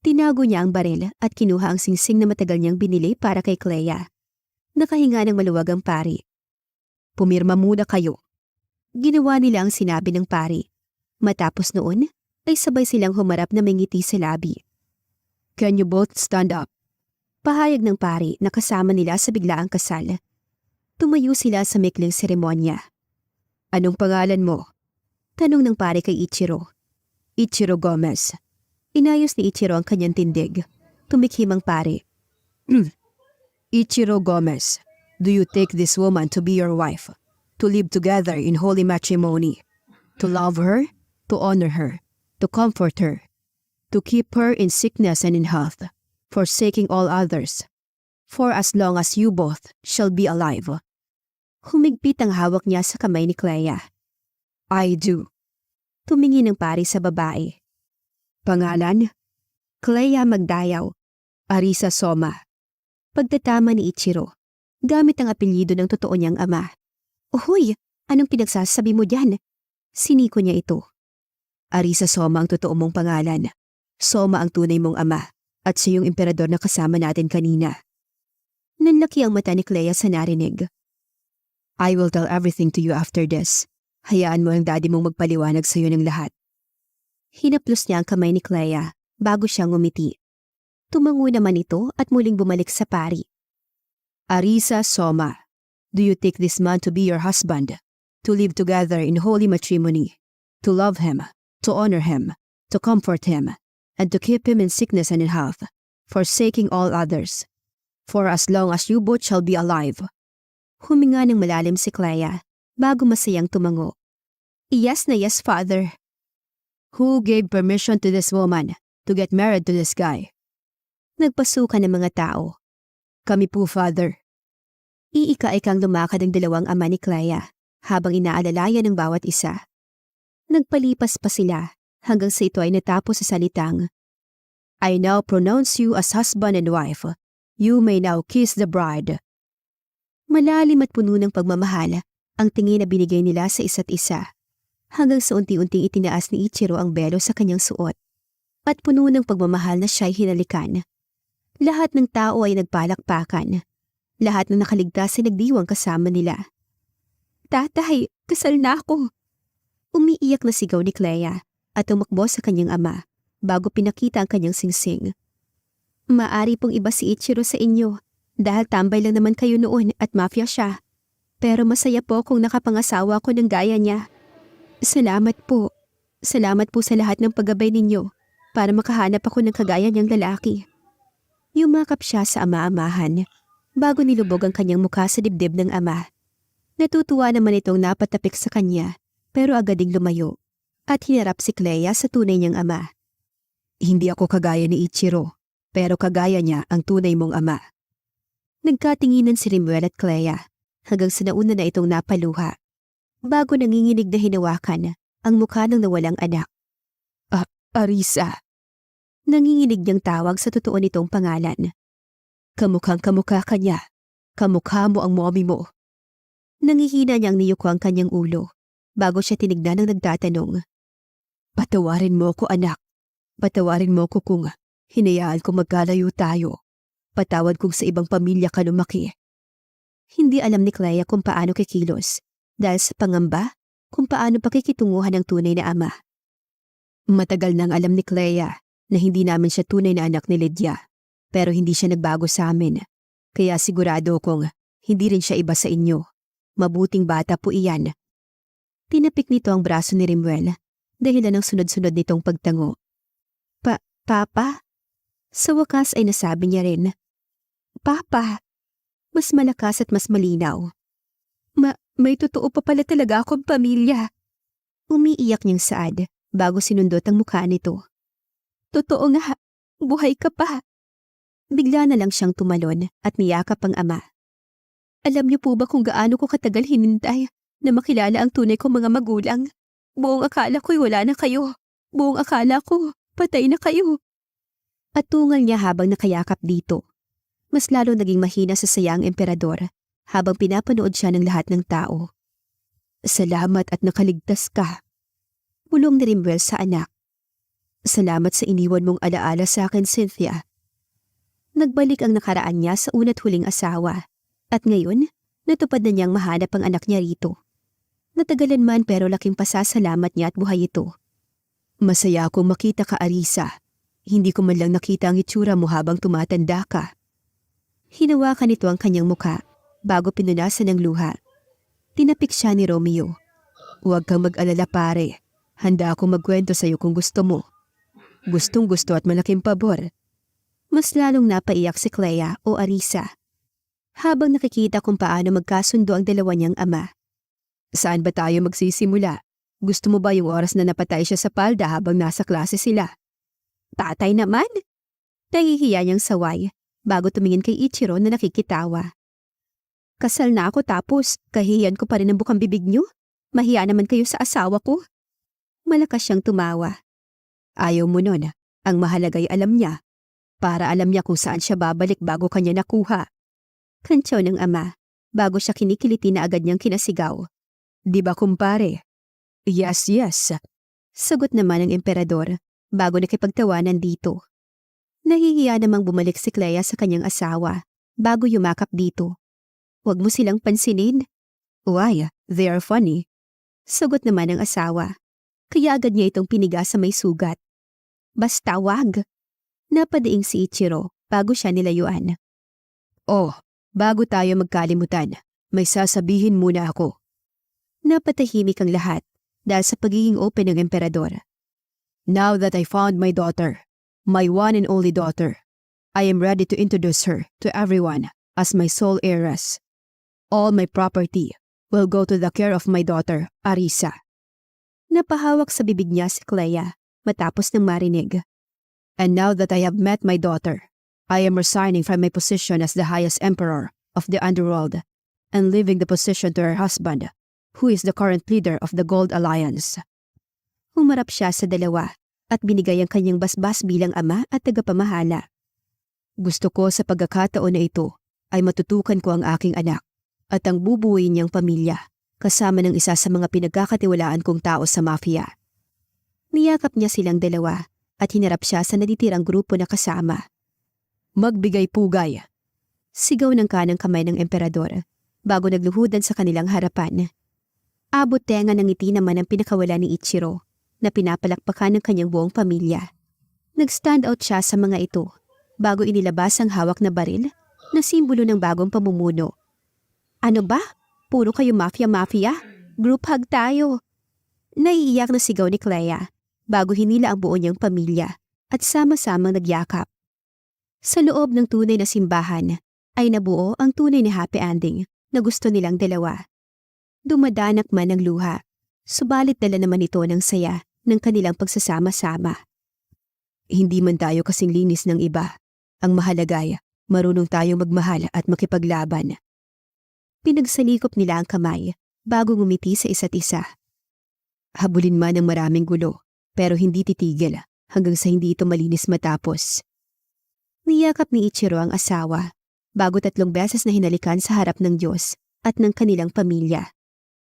Tinago niya ang baril at kinuha ang singsing na matagal niyang binili para kay Clea. Nakahinga ng maluwag ang pari. Pumirma muna kayo. Ginawa nila ang sinabi ng pari. Matapos noon, ay sabay silang humarap na may ngiti sa labi. Can you both stand up? Pahayag ng pari na kasama nila sa biglaang kasal. Tumayo sila sa maikling seremonya. Anong pangalan mo? Tanong ng pari kay Ichiro. Ichiro Gomez. Inayos ni Ichiro ang kanyang tindig. Tumikhim ang pari. Ichiro Gomez, do you take this woman to be your wife, to live together in holy matrimony, to love her, to honor her, to comfort her, to keep her in sickness and in health, forsaking all others, for as long as you both shall be alive? Humigpit ang hawak niya sa kamay ni Clea. I do. Tumingin ang pari sa babae. Pangalan? Clea Magdayaw. Arisa Soma. Pagtatama ni Ichiro, gamit ang apelyido ng totoo niyang ama. Uhoy, anong pinagsasabi mo diyan? Siniko niya ito. Arisa Soma ang totoo mong pangalan. Soma ang tunay mong ama, at siya yung emperador na kasama natin kanina. Nanlaki ang mata ni Clea sa narinig. I will tell everything to you after this. Hayaan mo ang daddy mong magpaliwanag sa iyo ng lahat. Hinaplos niya ang kamay ni Clea bago siyang ngumiti. Tumango naman ito at muling bumalik sa pari. Arisa Soma, do you take this man to be your husband, to live together in holy matrimony, to love him, to honor him, to comfort him, and to keep him in sickness and in health, forsaking all others, for as long as you both shall be alive? Huminga ng malalim si Clea bago masayang tumango. Yes na yes, Father. Who gave permission to this woman to get married to this guy? Nagpasuka ng mga tao. Kami po, Father. Iika-ikang lumakad ang dalawang ama ni Clea habang inaalalayan ng bawat isa. Nagpalipas pa sila hanggang sa ito ay natapos sa salitang, I now pronounce you as husband and wife. You may now kiss the bride. Malalim at puno ng pagmamahal ang tingin na binigay nila sa isa't isa. Hanggang sa unti-unting itinaas ni Ichiro ang belo sa kanyang suot. At puno ng pagmamahal na siya'y hinalikan. Lahat ng tao ay nagpalakpakan. Lahat na nakaligtas ay nagdiwang kasama nila. Tatay, kasal na ako. Umiiyak na sigaw ni Clea at tumakbo sa kanyang ama bago pinakita ang kanyang singsing. Maari pong iba si Ichiro sa inyo dahil tambay lang naman kayo noon at mafia siya. Pero masaya po kung nakapangasawa ko ng gaya niya. Salamat po. Salamat po sa lahat ng paggabay ninyo para makahanap ako ng kagaya niyang lalaki. Yumakap siya sa ama-amahan bago nilubog ang kanyang mukha sa dibdib ng ama. Natutuwa naman itong napatapik sa kanya pero agad ding lumayo at hinarap si Clea sa tunay niyang ama. Hindi ako kagaya ni Ichiro, pero kagaya niya ang tunay mong ama. Nagkatinginan si Rimuel at Clea hanggang sa nauna na itong napaluha. Bago nanginginig na hinawakan ang mukha ng nawalang anak. Arisa. Nanginginig niyang tawag sa totoo nitong pangalan. Kamukhang kamukha ka niya. Kamukha mo ang mommy mo. Nangihina niyang niyuko ang kanyang ulo bago siya tinignan ng nagtatanong. Patawarin mo ko, anak. Patawarin mo ko kung hinayaan ko magkalayo tayo. Patawad kung sa ibang pamilya ka lumaki. Hindi alam ni Clea kung paano kikilos dahil sa pangamba kung paano pakikitunguhan ng tunay na ama. Matagal nang alam ni Clea na hindi namin siya tunay na anak ni Lydia. Pero hindi siya nagbago sa amin. Kaya sigurado kong hindi rin siya iba sa inyo. Mabuting bata po iyan. Tinapik nito ang braso ni Rimuel dahilan ng sunod-sunod nitong pagtango. Papa? Sa wakas ay nasabi niya rin. Papa! Mas malakas at mas malinaw. May totoo pa pala talaga akong pamilya. Umiiyak niyang saad bago sinundot ang mukha nito. Totoo nga, buhay ka pa. Bigla na lang siyang tumalon at niyakap ang ama. Alam niyo po ba kung gaano ko katagal hinintay na makilala ang tunay kong mga magulang? Buong akala ko'y wala na kayo. Buong akala ko, patay na kayo. At tungal niya habang nakayakap dito. Mas lalo naging mahina sa saya ang emperador habang pinapanood siya ng lahat ng tao. Salamat at nakaligtas ka. Bulong ni Rimuel sa anak. Salamat sa iniwan mong alaala sa akin, Cynthia. Nagbalik ang nakaraan niya sa una't huling asawa. At ngayon, natupad na niyang mahanap ang anak niya rito. Natagalan man pero laking pasasalamat niya at buhay ito. Masaya akong makita ka, Arisa. Hindi ko man lang nakita ang itsura mo habang tumatanda ka. Hinawakan nito ang kanyang muka bago pinunasan ng luha. Tinapik siya ni Romeo. Huwag kang mag-alala, pare. Handa akong magkwento sa'yo kung gusto mo. Gustong gusto at malaking pabor. Mas lalong napaiyak si Clea o Arisa. Habang nakikita kung paano magkasundo ang dalawa niyang ama. Saan ba tayo magsisimula? Gusto mo ba yung oras na napatay siya sa palda habang nasa klase sila? Tatay naman! Nahihiya niyang saway bago tumingin kay Ichiro na nakikitawa. Kasal na ako tapos kahiyan ko pa rin ang bukang bibig niyo? Mahiya naman kayo sa asawa ko? Malakas siyang tumawa. Ayaw mo nun. Ang mahalaga'y alam niya. Para alam niya kung saan siya babalik bago kanya nakuha. Kantsaw ng ama bago siya kinikiliti na agad niyang kinasigaw. Di ba kumpare? Yes, yes. Sagot naman ng emperador bago nakipagtawanan dito. Nahihiya namang bumalik si Clea sa kanyang asawa bago yumakap dito. Huwag mo silang pansinin. Why? They are funny. Sagot naman ng asawa. Kaya agad niya itong piniga sa may sugat. Basta wag. Napadaing si Ichiro bago siya nilayuan. Oh, bago tayo magkalimutan, may sasabihin muna ako. Napatahimik ang lahat dahil sa pagiging open ng emperador. Now that I found my daughter, my one and only daughter, I am ready to introduce her to everyone as my sole heiress. All my property will go to the care of my daughter, Arisa. Napahawak sa bibig niya si Clea matapos ng marinig. And now that I have met my daughter, I am resigning from my position as the highest emperor of the underworld and leaving the position to her husband, who is the current leader of the Gold Alliance. Humarap siya sa dalawa at binigay ang kanyang basbas bilang ama at tagapamahala. Gusto ko sa pagkakataon na ito ay matutukan ko ang aking anak at ang bubuuin niyang pamilya kasama ng isa sa mga pinagkakatiwalaan kong tao sa mafia. Niyakap niya silang dalawa at hinarap siya sa natitirang grupo na kasama. Magbigay pugay! Sigaw ng kanang kamay ng emperador bago nagluhudan sa kanilang harapan. Abot tenga ng ngiti naman ang pinakawala ni Ichiro na pinapalakpakan ng kanyang buong pamilya. Nag-stand out siya sa mga ito bago inilabas ang hawak na baril na simbolo ng bagong pamumuno. Ano ba? Puro kayo mafia-mafia? Group hug tayo! Naiiyak na sigaw ni Clea bago hinila ang buo niyang pamilya at sama-samang nagyakap. Sa loob ng tunay na simbahan ay nabuo ang tunay na happy ending na gusto nilang dalawa. Dumadanak man ang luha, subalit dala naman ito ng saya ng kanilang pagsasama-sama. Hindi man tayo kasing linis ng iba. Ang mahalagay, marunong tayong magmahal at makipaglaban. Pinagsalikop nila ang kamay bago ngumiti sa isa't isa. Habulin man ang maraming gulo, pero hindi titigil hanggang sa hindi ito malinis matapos. Niyakap ni Ichiro ang asawa bago 3 beses na hinalikan sa harap ng Diyos at ng kanilang pamilya.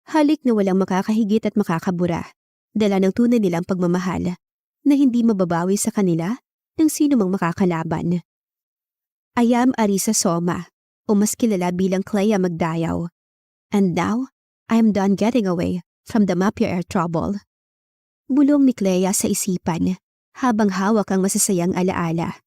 Halik na walang makakahigit at makakabura, dala ng tunay nilang pagmamahal na hindi mababawi sa kanila ng sino mang makakalaban. I am Arisa Soma, o mas kilala bilang Clea Magdayaw. And now, I am done getting away from the Mapia Air trouble. Bulong ni Clea sa isipan habang hawak ang masasayang alaala.